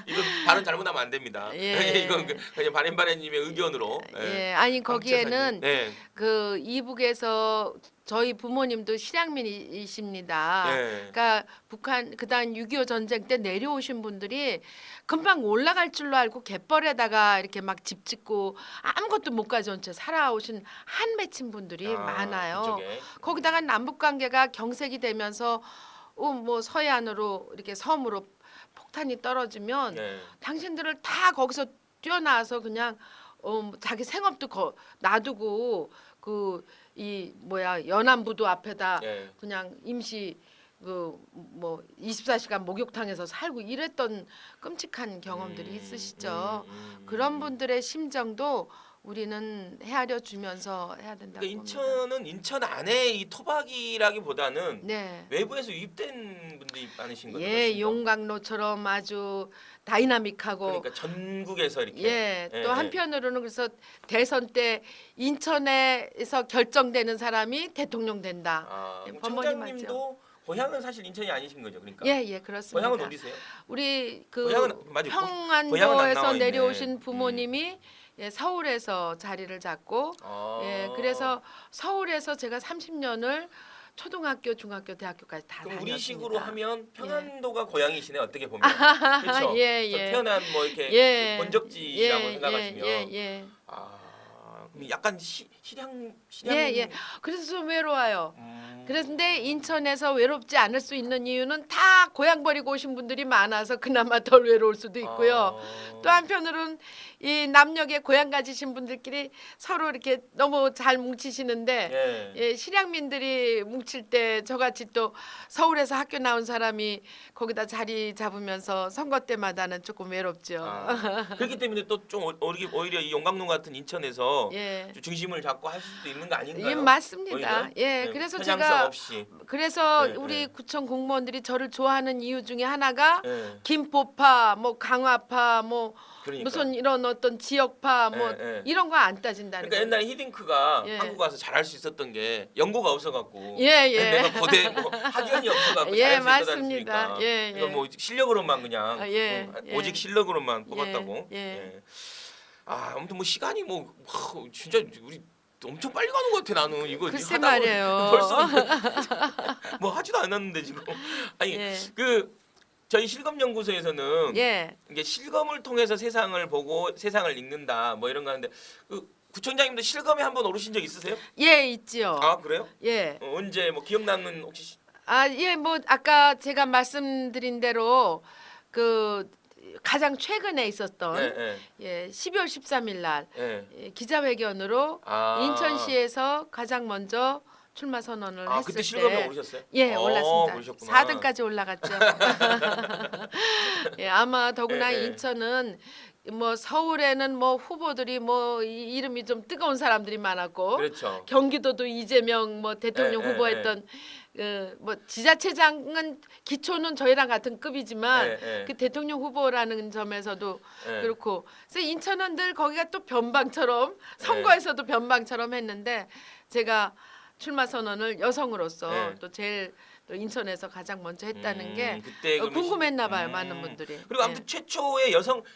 이건 발언 잘못하면 안 됩니다. 예. 이건 그냥 바람바람님의 의견으로. 예. 아니 거기에는 네. 그 이북에서 저희 부모님도 실향민이십니다. 예. 그러니까 북한 그다음 6.25 전쟁 때 내려오신 분들이 금방 올라갈 줄로 알고 갯벌에다가 이렇게 막 집 짓고 아무것도 못 가져온 채 살아오신 한 맺힌 분들이 많아요. 그쪽에. 거기다가 남북 관계가 경색이 되면서 뭐 서해안으로 이렇게 섬으로 폭탄이 떨어지면 네. 당신들을 다 거기서 뛰어나와서 그냥 자기 생업도 놔두고 그 이 뭐야 연안부두 앞에다 예. 그냥 임시 그 뭐 24시간 목욕탕에서 살고 이랬던 끔찍한 경험들이 있으시죠. 그런 분들의 심정도 우리는 헤아려 주면서 해야 된다고 그러니까 봅니다. 인천은 인천 안에 이 토박이라기보다는 네. 외부에서 유입된 분들이 많으신 거죠. 예, 용광로처럼 아주 다이나믹하고 그러니까 전국에서 이렇게. 예, 또 한편으로는 그래서 대선 때 인천에서 결정되는 사람이 대통령 된다. 예, 그럼 번번이 청장님도 고향은 사실 인천이 아니신 거죠, 그러니까. 예, 그렇습니다. 고향은 어디세요? 우리 그 고향은 맞아요. 고향은 안 평안도에서 나와 있네. 내려오신 부모님이 서울에서 자리를 잡고 그래서 서울에서 제가 30년을 초등학교, 중학교, 대학교까지 다 그럼 다녔습니다. 우리 식으로 하면 평안도가 고향이시네 어떻게 보면. 그렇죠. 태어난 뭐 이렇게 본적지라고 생각하시면. 그럼 약간 실향. 그래서 좀 외로워요. 그런데 인천에서 외롭지 않을 수 있는 이유는 다 고향 버리고 오신 분들이 많아서 그나마 덜 외로울 수도 있고요. 또 한편으로는 이 남녘에 고향 가지신 분들끼리 서로 이렇게 너무 잘 뭉치시는데 예. 예, 실향민들이 뭉칠 때 저같이 또 서울에서 학교 나온 사람이 거기다 자리 잡으면서 선거 때마다는 조금 외롭죠. 그렇기 때문에 또 좀 오히려 이 용광로 같은 인천에서 예. 좀 중심을 잡고 할 수도 있는 거 아닌가요? 예, 맞습니다. 오히려? 예, 네, 그래서 편향성 제가 없이. 그래서 네, 우리 네. 구청 공무원들이 저를 좋아하는 이유 중에 하나가 예. 김포파, 뭐 강화파, 뭐 그러니까. 무슨 이런 어떤 지역파, 뭐 예, 예. 이런 거 안 따진다는 그러니까 거예요. 옛날에 히딩크가 예. 한국 와서 잘할 수 있었던 게 연고가 없어갖고 예, 예. 내가 고대 뭐 학연이 없어갖고 예, 잘할 수 있었지 맞습니다. 않습니까? 예, 이거 예. 뭐 실력으로만 그냥 아, 예, 예. 오직 실력으로만 뽑았다고. 예. 예. 아무튼 뭐 시간이 뭐 진짜 우리 엄청 빨리 가는 것 같아 나는 이거 글쎄 하다 보니 말이에요. 벌써 뭐 하지도 않았는데 지금 아니 예. 그 저희 실검연구소에서는 예. 이게 실검을 통해서 세상을 보고 세상을 읽는다 뭐 이런 거 하는데 그 구청장님도 실검에 한번 오르신 적 있으세요? 예, 있지요. 아 그래요? 예. 언제 뭐 기억나는 혹시 예, 뭐 아까 제가 말씀드린 대로 그 가장 최근에 있었던 예, 예, 12월 13일 날 예. 예, 기자회견으로 아. 인천시에서 가장 먼저 출마 선언을 했을 그때 실검에 때 오르셨어요? 예, 올랐습니다. 그러셨구나. 4등까지 올라갔죠. 예, 아마 더구나 예, 예. 인천은 뭐 서울에는 뭐 후보들이 뭐 이름이 좀 뜨거운 사람들이 많았고 그렇죠. 경기도도 이재명 뭐 대통령 예, 예, 후보했던 뭐 지자체장은 기초는 저희랑 같은 급이지만 예, 예. 그 대통령 후보라는 점에서도 예. 그렇고 그래서 인천은 늘 거기가 또 변방처럼 선거에서도 변방처럼 했는데 제가 출마 선언을 여성으로서 예. 또 제일 또 인천에서 가장 먼저 했다는 게 그때 그러면 궁금했나 봐요 많은 분들이. 그리고 아무튼 최초의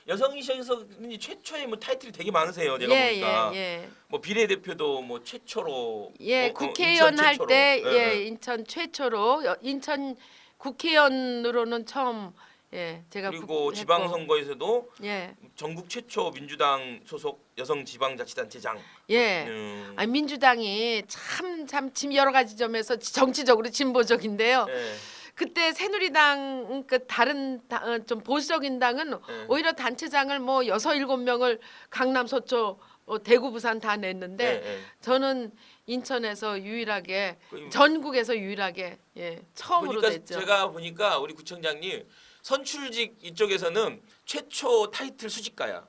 여성이셔서 최초의 뭐 타이틀이 되게 많으세요. 제가 예, 보니까 예. 뭐 비례대표도 뭐 최초로 예, 인천 국회의원 할 최초로. 때 예, 예, 예. 인천 최초로 인천 국회의원으로는 처음 예, 제가 그리고 했고. 지방선거에서도 예. 전국 최초 민주당 소속 여성 지방자치단체장. 예. 아, 민주당이 참 지금 여러 가지 점에서 정치적으로 진보적인데요. 예. 그때 새누리당 그 다른 좀 보수적인 당은 예. 오히려 단체장을 뭐 6-7명을 강남 서초 대구 부산 다 냈는데 예, 예. 저는 인천에서 유일하게 그- 전국에서 유일하게 예, 처음으로 보니까 됐죠. 제가 보니까 우리 구청장님 선출직 이쪽에서는 최초 타이틀 수집가야.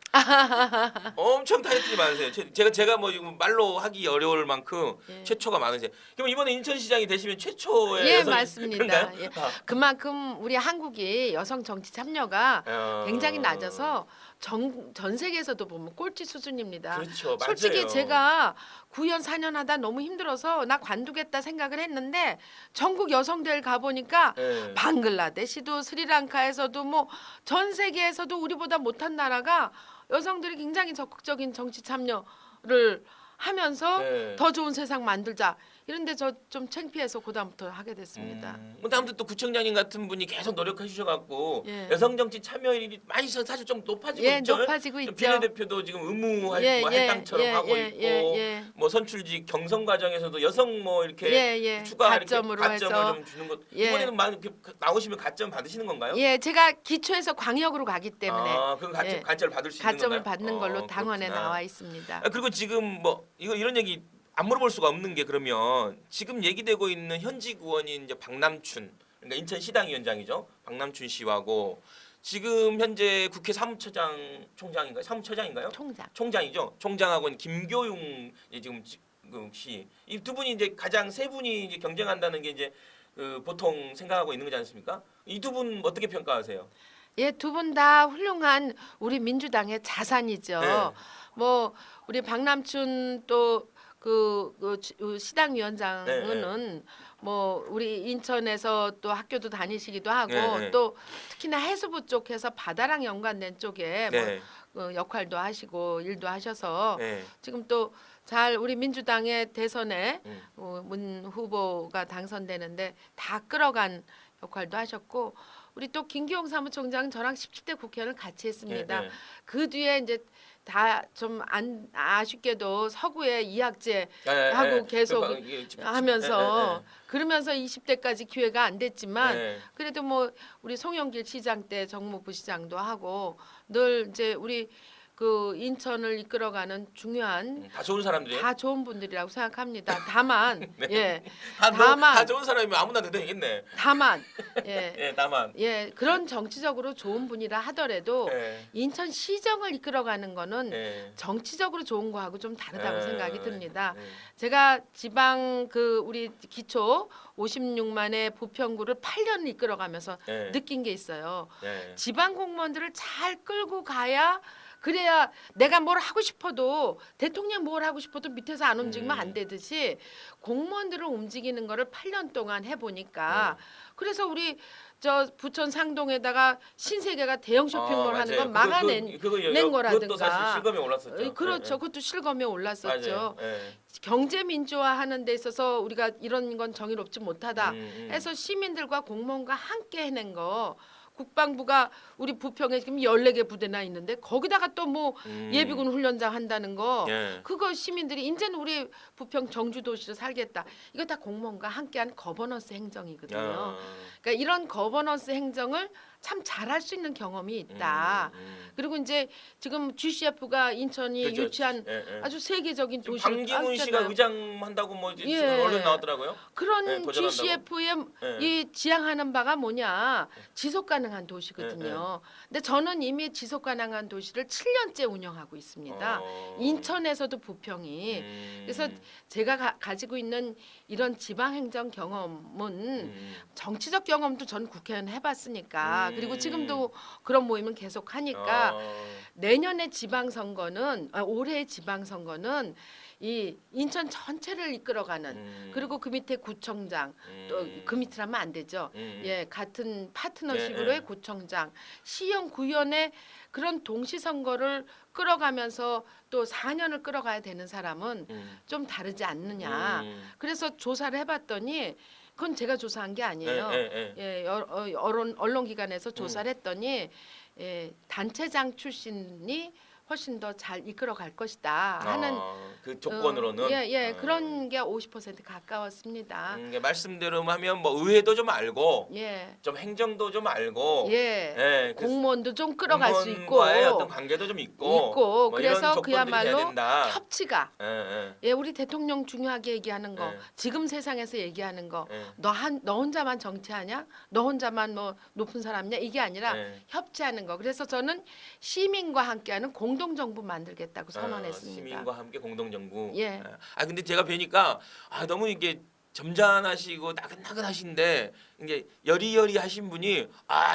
엄청 타이틀이 많으세요. 제가 뭐 이거 말로 하기 어려울 만큼 예. 최초가 많으세요. 그럼 이번에 인천시장이 되시면 최초의 예, 여성- 맞습니다. 그런가요? 예. 그만큼 우리 한국이 여성 정치 참여가 굉장히 낮아서 전 세계에서도 보면 꼴찌 수준입니다. 그렇죠. 맞아요. 솔직히 제가 9년 4년 하다 너무 힘들어서 나 관두겠다 생각을 했는데 전국 여성대회를 가보니까 예. 방글라데시도 스리랑카에서도 뭐 전 세계에서도 우리보다 못한 나라가 여성들이 굉장히 적극적인 정치 참여를 하면서 예. 더 좋은 세상 만들자 이런데 저 좀 창피해서 그다음부터 하게 됐습니다. 근데 아무튼 또 구청장님 같은 분이 계속 노력해 주셔갖고 예. 여성 정치 참여율이 많이 사실 좀 높아지고 예, 있죠. 높아지고 좀 있죠. 비례대표도 지금 의무 뭐 예, 할당처럼 하고 있고 예. 뭐 선출직 경선 과정에서도 여성 뭐 이렇게 예. 추가 가점으로 이렇게 가점을 해서 좀 주는 것 예. 이번에는 많이 이렇게 나오시면 가점 받으시는 건가요? 예, 제가 기초에서 광역으로 가기 때문에 그럼 가점 예. 가점을 받을 수 있는 가점을 건가요? 받는 걸로 당원에 그렇구나. 나와 있습니다. 그리고 지금 뭐 이런 얘기 안 물어볼 수가 없는 게 그러면 지금 얘기되고 있는 현직 의원인 이제 박남춘 그러니까 인천시당위원장이죠. 박남춘 씨하고 지금 현재 국회 총장인가요? 총장이죠. 총장하고는 김교용 지금 씨 이 두 분이 이제 가장 세 분이 이제 경쟁한다는 게 이제 보통 생각하고 있는 거지 않습니까? 이 두 분 어떻게 평가하세요? 예, 두 분 다 훌륭한 우리 민주당의 자산이죠. 네. 뭐 우리 박남춘 또 시당위원장은 뭐 우리 인천에서 또 학교도 다니시기도 하고 네. 또 특히나 해수부 쪽에서 바다랑 연관된 쪽에 네. 뭐 역할도 하시고 일도 하셔서 네. 지금 또 잘 우리 민주당의 대선에 음. 문 후보가 당선되는데 다 끌어간 역할도 하셨고 우리 또 김기용 사무총장은 저랑 17대 국회의원을 같이 했습니다. 네. 그 뒤에 이제 다 좀 안 아쉽게도 서구에 이학제 예, 예, 하고 예. 계속 하면서 예, 그러면서 20대까지 기회가 안 됐지만 예. 그래도 뭐 우리 송영길 시장 때 정무부 시장도 하고 늘 이제 우리 그 인천을 이끌어가는 중요한 다 좋은 사람들이. 다 좋은 분들이라고 생각합니다. 다만 네. 예 다 다만 좋은 사람이면 아무나 돼도 되겠네. 다만 예 예, 다만. 예, 그런 정치적으로 좋은 분이라 하더라도 예. 인천 시정을 이끌어가는 거는 예. 정치적으로 좋은 거하고 좀 다르다고 예. 생각이 듭니다. 예. 제가 지방 그 우리 기초 56만의 부평구를 8년 이끌어가면서 예. 느낀 게 있어요. 예. 지방 공무원들을 잘 끌고 가야 그래야 내가 뭘 하고 싶어도 대통령 뭘 하고 싶어도 밑에서 안 움직이면 안 되듯이 공무원들을 움직이는 거를 8년 동안 해보니까 그래서 우리 저 부천 상동에다가 신세계가 대형 쇼핑몰 하는 건 막아낸 낸 거라든가. 그것도 사실 실검에 올랐었죠. 그렇죠. 예, 그것도 실검에 올랐었죠. 맞아요. 예. 경제 민주화하는 데 있어서 우리가 이런 건 정의롭지 못하다 해서 시민들과 공무원과 함께 해낸 거. 국방부가 우리 부평에 지금 14개 부대나 있는데 거기다가 또 뭐 예비군 훈련장 한다는 거 예. 그거 시민들이 이제는 우리 부평 정주도시로 살겠다. 이거 다 공무원과 함께한 거버넌스 행정이거든요. 야. 그러니까 이런 거버넌스 행정을 참 잘할 수 있는 경험이 있다. 그리고 이제 지금 GCF가 인천이 그렇죠. 유치한 예, 예. 아주 세계적인 도시 방기문 씨가 의장 한다고 뭐 이제 예. 언론 나왔더라고요. 그런 예, 도전한다고. GCF의 예. 이 지향하는 바가 뭐냐 지속 가능한 도시거든요. 근데 저는 이미 지속 가능한 도시를 7년째 운영하고 있습니다. 인천에서도 부평이 그래서 제가 가지고 있는 이런 지방행정 경험은 정치적 경험도 전 국회의원 해봤으니까 그리고 지금도 그런 모임은 계속 하니까 내년에 지방선거는 올해의 지방선거는 이 인천 전체를 이끌어가는 그리고 그 밑에 구청장 또 그 밑이라면 안 되죠. 예, 같은 파트너십으로의 구청장, 시형 구의원의 그런 동시 선거를 끌어가면서 또 4년을 끌어가야 되는 사람은 좀 다르지 않느냐. 그래서 조사를 해봤더니 그건 제가 조사한 게 아니에요. 예, 언론기관에서 조사를 했더니 예, 단체장 출신이 훨씬 더 잘 이끌어갈 것이다 하는 그 조건으로는 그런 게 50% 가까웠습니다. 그러니까 말씀대로 하면 뭐 의회도 좀 알고 예, 좀 행정도 좀 알고 예, 그 공무원도 좀 끌어갈 수 있고 공무원과의 어떤 관계도 좀 있고 뭐 그래서 이런 조건들이 돼야 그야말로 된다. 협치가 예, 우리 대통령 중요하게 얘기하는 거, 예. 지금 세상에서 얘기하는 거, 예. 너 혼자만 정치하냐, 너 혼자만 뭐 높은 사람이냐 이게 아니라 예. 협치하는 거. 그래서 저는 시민과 함께하는 공동 정부 만들겠다고 선언했습니다. 시민과 함께 공동 정부. 예. 아 근데 제가 뵈니까 너무 이게 점잖하시고 나긋나긋하신데 이게 여리여리하신 분이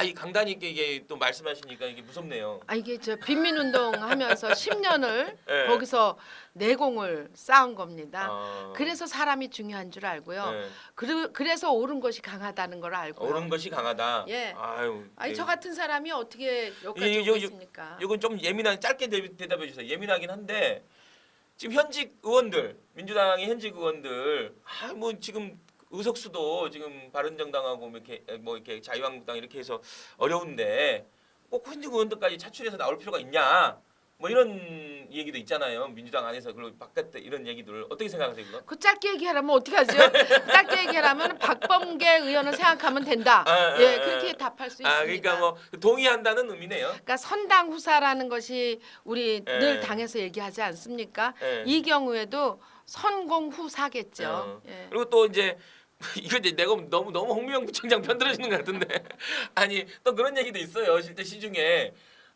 이 강단 있게 이게 또 말씀하시니까 이게 무섭네요. 이게 저 빈민운동 하면서 10년을 예. 거기서 내공을 쌓은 겁니다. 아. 그래서 사람이 중요한 줄 알고요. 예. 그래서 옳은 것이 강하다는 걸 알고요. 옳은 것이 강하다. 예. 아유. 아니 저 같은 사람이 어떻게 여기까지 요- 오고 요- 있습니까? 이건 좀 예민한 짧게 대답해 주세요. 예민하긴 한데 지금 현직 의원들 민주당의 현직 의원들 뭐 지금 의석수도 지금 바른정당하고 이렇게 자유한국당 이렇게 해서 어려운데 꼭 현직 의원들까지 차출해서 나올 필요가 있냐? 뭐 이런 얘기도 있잖아요. 민주당 안에서 그리고 바깥에 이런 얘기들 어떻게 생각하세요, 그거? 그 짧게 얘기하라면 어떻게 하죠? 짧게 얘기하라면 박범계 의원을 생각하면 된다. 예, 그렇게 답할 수 있습니다. 그러니까 뭐 동의한다는 의미네요. 그러니까 선당 후사라는 것이 우리 예. 늘 당에서 얘기하지 않습니까? 예. 이 경우에도 선공 후사겠죠. 예. 그리고 또 이제 이거 이제 내가 너무 홍미영 부총장 편들어지는 것 같은데 아니 또 그런 얘기도 있어요. 실제 시중에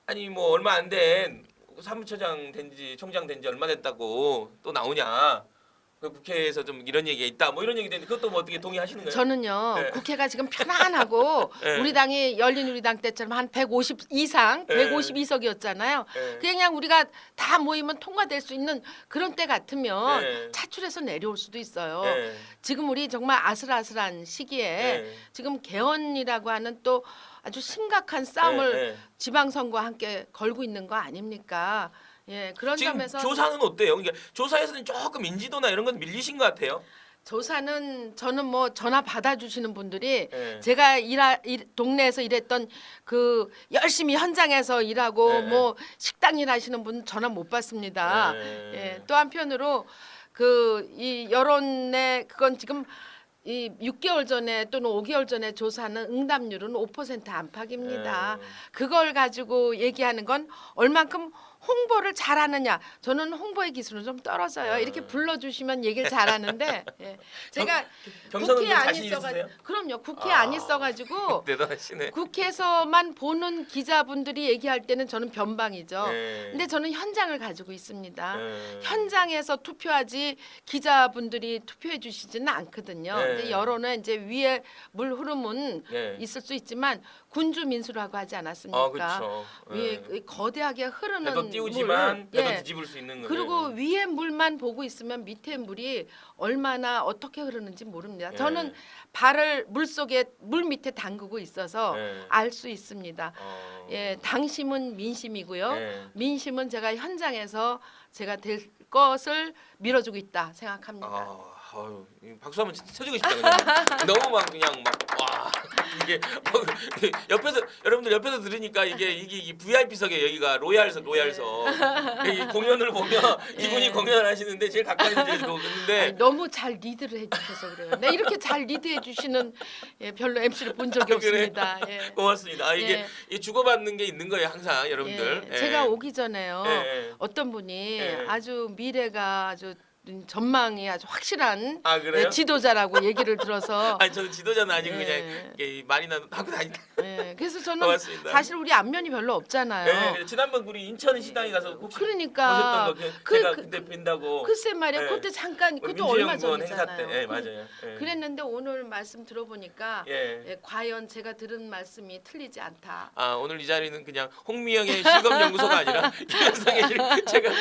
아니 뭐 얼마 안 된 사무처장 된지 총장 된지 얼마 됐다고 또 나오냐? 그 국회에서 좀 이런 얘기가 있다. 뭐 이런 얘기 되는데 그것도 뭐 어떻게 동의하시는 거예요? 저는요 예. 국회가 지금 편안하고 예. 우리 당이 열린우리당 때처럼 한 150 이상, 예. 152석이었잖아요. 예. 그냥 우리가 다 모이면 통과될 수 있는 그런 때 같으면 예. 차출해서 내려올 수도 있어요. 예. 지금 우리 정말 아슬아슬한 시기에 예. 지금 개헌이라고 하는 또 아주 심각한 싸움을 예. 지방선거와 함께 걸고 있는 거 아닙니까? 예, 그런 지금 점에서 조사는 어때요? 그러니까 조사에서는 조금 인지도나 이런 건 밀리신 것 같아요. 조사는 저는 뭐 전화 받아주시는 분들이 예. 제가 동네에서 일했던 그 열심히 현장에서 일하고 예, 뭐 식당 일하시는 분 전화 못 받습니다. 예. 예, 또 한편으로 그 이 여론의 그건 지금 이 6개월 전에 또는 5개월 전에 조사하는 응답률은 5% 안팎입니다. 그걸 가지고 얘기하는 건 얼만큼 홍보를 잘하느냐. 저는 홍보의 기술은 좀 떨어져요. 이렇게 불러주시면 얘기를 잘하는데 예. 제가 경선은 국회에 안 자신 있어가지고 있으세요? 그럼요. 국회에 안 있어가지고 대단하시네. 국회에서만 보는 기자분들이 얘기할 때는 저는 변방이죠. 예. 근데 저는 현장을 가지고 있습니다. 예. 현장에서 투표하지 기자분들이 투표해 주시지는 않거든요. 예. 근데 여론은 이제 위에 물 흐름은 예. 있을 수 있지만 군주 민수라고 하지 않았습니까? 아, 그렇죠. 위에 거대하게 흐르는 배도 띄우지만 물, 배도 예. 뒤집을 수 있는 거예요. 그리고 위에 물만 보고 있으면 밑에 물이 얼마나 어떻게 흐르는지 모릅니다. 예. 저는 발을 물 속에 물 밑에 담그고 있어서 예. 알 수 있습니다. 예, 당심은 민심이고요. 예. 민심은 제가 현장에서 제가 될 것을 밀어주고 있다 생각합니다. 아유, 박수 한번 쳐주고 싶다. 그냥. 너무 막 그냥 와 이게 옆에서 여러분들 옆에서 들으니까 이게 VIP석에 여기가 로얄석 이 공연을 보면 이분이 공연을 하시는데 제일 가까이 들리는데 아니, 너무 잘 리드를 해주셔서 그래요. 네, 이렇게 잘 리드해 주시는 별로 MC를 본 적이 아, 그래? 없습니다. 예. 고맙습니다. 이게 이 주고받는 게 있는 거예요 항상 여러분들. 예, 제가 오기 전에요. 예. 어떤 분이 예. 아주 미래가 아주 전망이 아주 확실한 아, 그래요? 지도자라고 얘기를 들어서 아니 저는 지도자는 아니고 예. 그냥 이게 말이나 하고 다니까. 예, 그래서 저는 고맙습니다. 사실 우리 안면이 별로 없잖아요. 네, 지난번 우리 인천 시당에 가서 혹시 그러니까 보셨던 거 제가 그때 뵌다고. 글쎄 말이야. 예. 그때 잠깐 우리 그것도 얼마 민주연구원 행사 전이잖아요. 때. 예, 맞아요. 예. 그랬는데 오늘 말씀 들어보니까 예. 과연 제가 들은 말씀이 틀리지 않다. 아 오늘 이 자리는 그냥 홍미영의 실검연구소가 아니라 이현상의 제가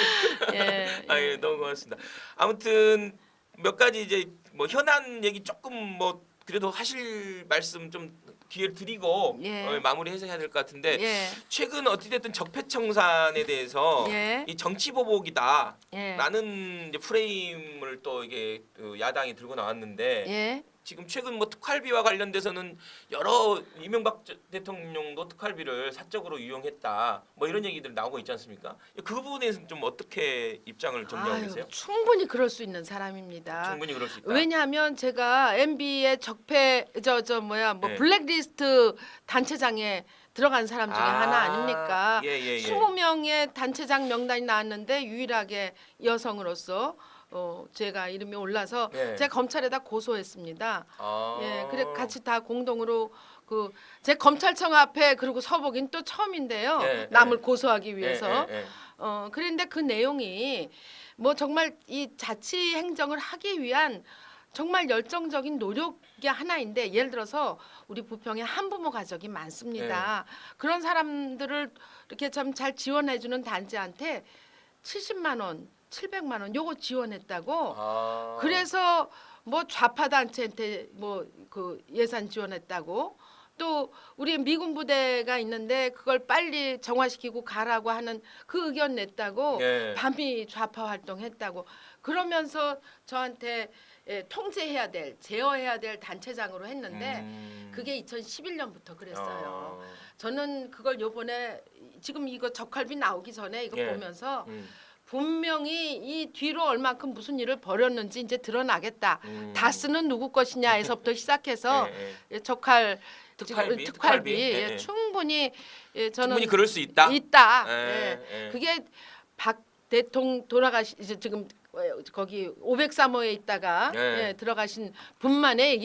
예, 아, 예, 너무 고맙습니다. 아무튼 몇 가지 이제 뭐 현안 얘기 조금 뭐 그래도 하실 말씀 좀 기회를 드리고 예. 마무리 해석해야 될 것 같은데 예, 최근 어찌됐든 적폐청산에 대해서 예. 이 정치 보복이다라는 예. 이제 프레임을 또 이게 그 야당이 들고 나왔는데 예. 지금 최근 뭐 특활비와 관련돼서는 여러 이명박 대통령도 특활비를 사적으로 이용했다 뭐 이런 얘기들 나오고 있지 않습니까? 그 부분에서는 좀 어떻게 입장을 정리하고 계세요? 충분히 그럴 수 있는 사람입니다. 충분히 그럴 수 있다. 왜냐하면 제가 MB의 적폐 네. 블랙리스트 단체장에 들어간 사람 중에 하나 아닙니까? 예. 20명의 단체장 명단이 나왔는데 유일하게 여성으로서 제가 이름이 올라서 예. 제가 검찰에다 고소했습니다. 아. 예, 그래 같이 다 공동으로 제 검찰청 앞에 그리고 서보긴 또 처음인데요. 예, 남을 예. 고소하기 위해서. 예. 그런데 그 내용이 뭐 정말 이 자치 행정을 하기 위한 정말 열정적인 노력이 하나인데 예를 들어서 우리 부평에 한부모 가족이 많습니다. 그런 사람들을 이렇게 참 잘 지원해주는 단체한테 70만 원, 700만 원 요거 지원했다고. 아. 그래서 뭐 좌파 단체한테 뭐 그 예산 지원했다고. 또 우리 미군 부대가 있는데 그걸 빨리 정화시키고 가라고 하는 그 의견 냈다고. 예. 밤이 좌파 활동했다고. 그러면서 저한테 제어해야 될 단체장으로 했는데 그게 2011년부터 그랬어요. 저는 그걸 요번에 지금 이거 적할비 나오기 전에 이거 예. 보면서 분명히 이 뒤로 얼마큼 무슨 일을 벌였는지 이제 드러나겠다. 다스는 누구 것이냐에서부터 시작해서 특활비 예. 충분히 저는 충분히 그럴 수 있다. 예. 그게 박 대통령 이제 지금 거기 503호에 있다가 들어가신 분만의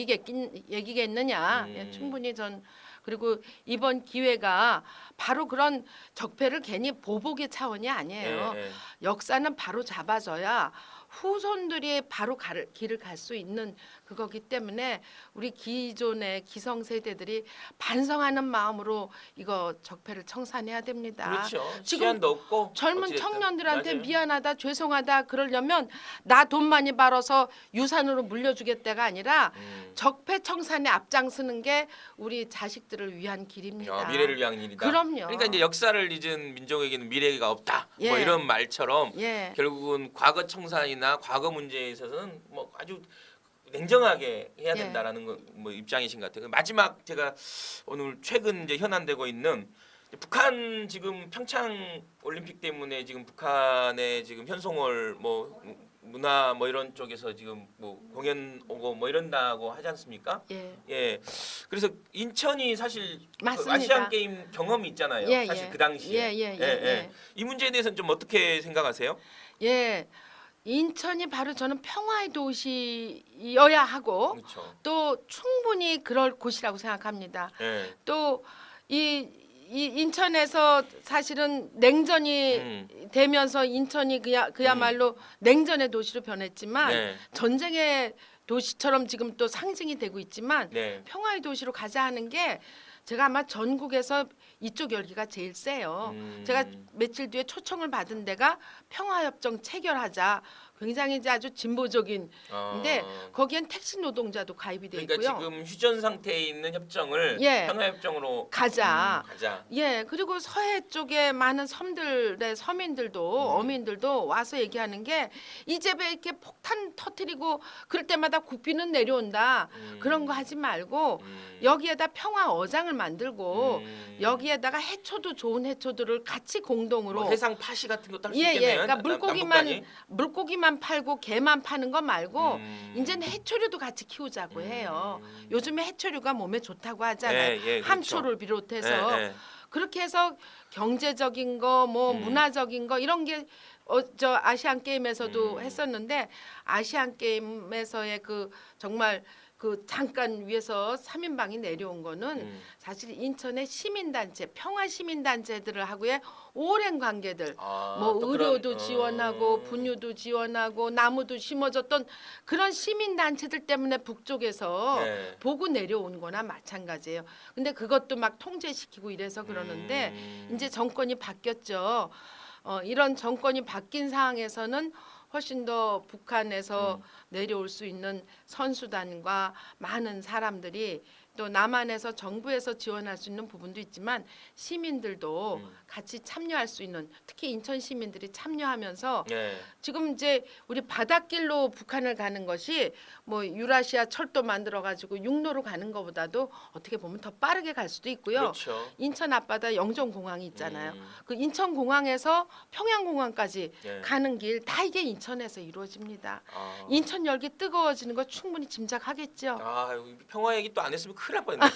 얘기겠느냐. 충분히 전 그리고 이번 기회가 바로 그런 적폐를 괜히 보복의 차원이 아니에요. 역사는 바로 잡아줘야 후손들이 바로 길을 갈 수 있는 그거기 때문에 우리 기존의 기성세대들이 반성하는 마음으로 이거 적폐를 청산해야 됩니다. 그렇죠. 지금 시간도 없고 젊은 어찌됐든. 청년들한테 맞아요. 미안하다 죄송하다 그러려면 나 돈 많이 벌어서 유산으로 물려주겠다가 아니라 적폐 청산에 앞장서는 게 우리 자식들을 위한 길입니다. 미래를 위한 일이다. 그럼요. 그러니까 이제 역사를 잊은 민족에게는 미래가 없다. 뭐 예. 이런 말처럼 예. 결국은 과거 청산이나 과거 문제에 있어서는 뭐 아주 냉정하게 해야 예. 된다라는 뭐 입장이신 것 같아요. 마지막 제가 오늘 최근 이제 현안되고 있는 북한 지금 평창 올림픽 때문에 지금 북한의 지금 현송월 뭐 문화 뭐 이런 쪽에서 지금 뭐 공연 오고 뭐 이런다고 하지 않습니까? 예. 예. 그래서 인천이 사실 그 맞습니다. 아시안 게임 경험이 있잖아요. 예, 사실 예. 그 당시에. 예. 이 문제에 대해서는 좀 어떻게 생각하세요? 예. 인천이 바로 저는 평화의 도시여야 하고 그렇죠. 또 충분히 그럴 곳이라고 생각합니다. 예. 또 이 인천에서 사실은 냉전이 되면서 인천이 그야말로 냉전의 도시로 변했지만 네. 전쟁의 도시처럼 지금 또 상징이 되고 있지만 네. 평화의 도시로 가자 하는 게 제가 아마 전국에서 이쪽 열기가 제일 세요. 제가 며칠 뒤에 초청을 받은 데가 평화협정 체결하자. 굉장히 이제 아주 진보적인. 근데 거기엔 택시 노동자도 가입이 돼 있고요. 그러니까 지금 휴전 상태에 있는 협정을 예. 평화협정으로 가자. 가자. 예, 그리고 서해 쪽에 많은 섬들의 서민들도 어민들도 와서 얘기하는 게 이제 왜 이렇게 폭탄 터뜨리고 그럴 때마다 국비는 내려온다. 그런 거 하지 말고 여기에다 평화 어장을 만들고 여기에다가 해초도 좋은 해초들을 같이 공동으로 뭐 해상 파시 같은 것도 할 수 예, 있겠네요. 그러니까 남북한이. 물고기만 팔고 게만 파는 거 말고 이제는 해초류도 같이 키우자고 해요. 요즘에 해초류가 몸에 좋다고 하잖아요. 그렇죠. 함초를 비롯해서 예, 예. 그렇게 해서 경제적인 거, 뭐 문화적인 거 이런 게 저 아시안 게임에서도 했었는데 아시안 게임에서의 그 정말 그 잠깐 위에서 3인방이 내려온 거는 사실 인천의 시민단체, 평화시민단체들을 하고의 오랜 관계들, 뭐 또 의료도 그런, 지원하고 분유도 지원하고 나무도 심어줬던 그런 시민단체들 때문에 북쪽에서 네. 보고 내려온 거나 마찬가지예요. 근데 그것도 막 통제시키고 이래서 그러는데 이제 정권이 바뀌었죠. 이런 정권이 바뀐 상황에서는 훨씬 더 북한에서 내려올 수 있는 선수단과 많은 사람들이 또 남한에서 정부에서 지원할 수 있는 부분도 있지만 시민들도 같이 참여할 수 있는 특히 인천 시민들이 참여하면서 예. 지금 이제 우리 바닷길로 북한을 가는 것이 뭐 유라시아 철도 만들어 가지고 육로로 가는 것보다도 어떻게 보면 더 빠르게 갈 수도 있고요. 그렇죠. 인천 앞바다 영종공항이 있잖아요. 그 인천공항에서 평양공항까지 예. 가는 길 다 이게 인천에서 이루어집니다. 아. 인천 열기 뜨거워지는 거 충분히 짐작하겠죠. 평화 얘기 또 안 했으면 큰일 날 뻔했네.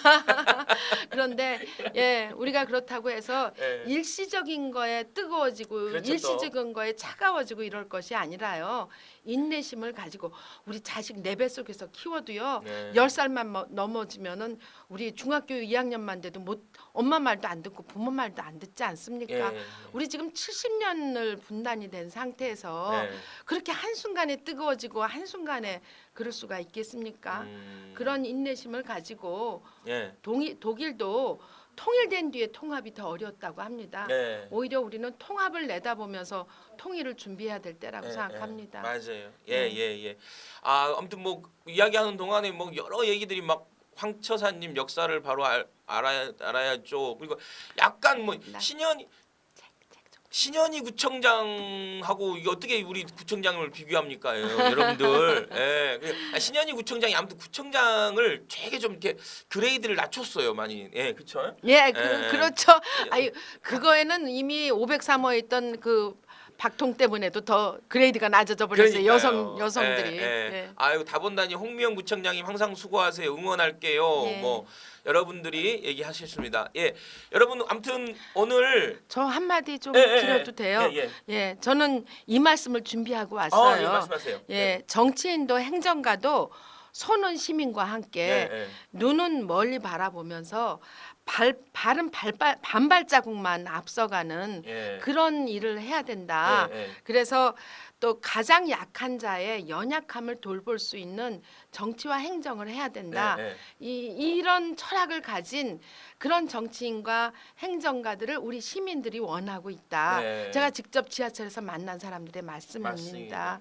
그런데 예 우리가 그렇다고 해서 예. 일시적인 거에 뜨거워지고 그렇죠, 일시적인 거에 차가워지고 이럴 것이 아니라요. 인내심을 가지고 우리 자식 내 뱃속에서 키워도요. 네. 10살만 넘어지면은 우리 중학교 2학년만 돼도 엄마 말도 안 듣고 부모 말도 안 듣지 않습니까? 예. 우리 지금 70년을 분단이 된 상태에서 네. 그렇게 한순간에 뜨거워지고 한순간에 그럴 수가 있겠습니까? 그런 인내심을 가지고 예. 독일도 통일된 뒤에 통합이 더 어려웠다고 합니다. 네. 오히려 우리는 통합을 내다보면서 통일을 준비해야 될 때라고 생각합니다. 맞아요. 예. 아무튼 뭐 이야기하는 동안에 뭐 여러 얘기들이 막 황처사님 역사를 바로 알아야죠. 그리고 약간 뭐 신현희 구청장하고 이게 어떻게 우리 구청장을 비교합니까, 여러분들? 예, 신현희 구청장이 아무튼 구청장을 되게 좀 이렇게 그레이드를 낮췄어요, 많이. 예, 그렇죠? 예, 그렇죠. 아유, 그거에는 이미 503호에 있던 그 박통 때문에도 더 그레이드가 낮아져 버렸어요. 여성들이. 예. 아유 다본다니 홍미영 구청장님 항상 수고하세요. 응원할게요. 예. 뭐 여러분들이 얘기하셨습니다. 예, 여러분 아무튼 오늘 저 한마디 좀 드려도 돼요? 예, 저는 이 말씀을 준비하고 왔어요. 예, 말씀하세요. 예, 정치인도 행정가도 손은 시민과 함께 눈은 멀리 바라보면서 발은 반발자국만 앞서가는 그런 일을 해야 된다. 그래서 또 가장 약한 자의 연약함을 돌볼 수 있는 정치와 행정을 해야 된다. 이런 철학을 가진 그런 정치인과 행정가들을 우리 시민들이 원하고 있다. 제가 직접 지하철에서 만난 사람들의 말씀입니다. 맞습니다.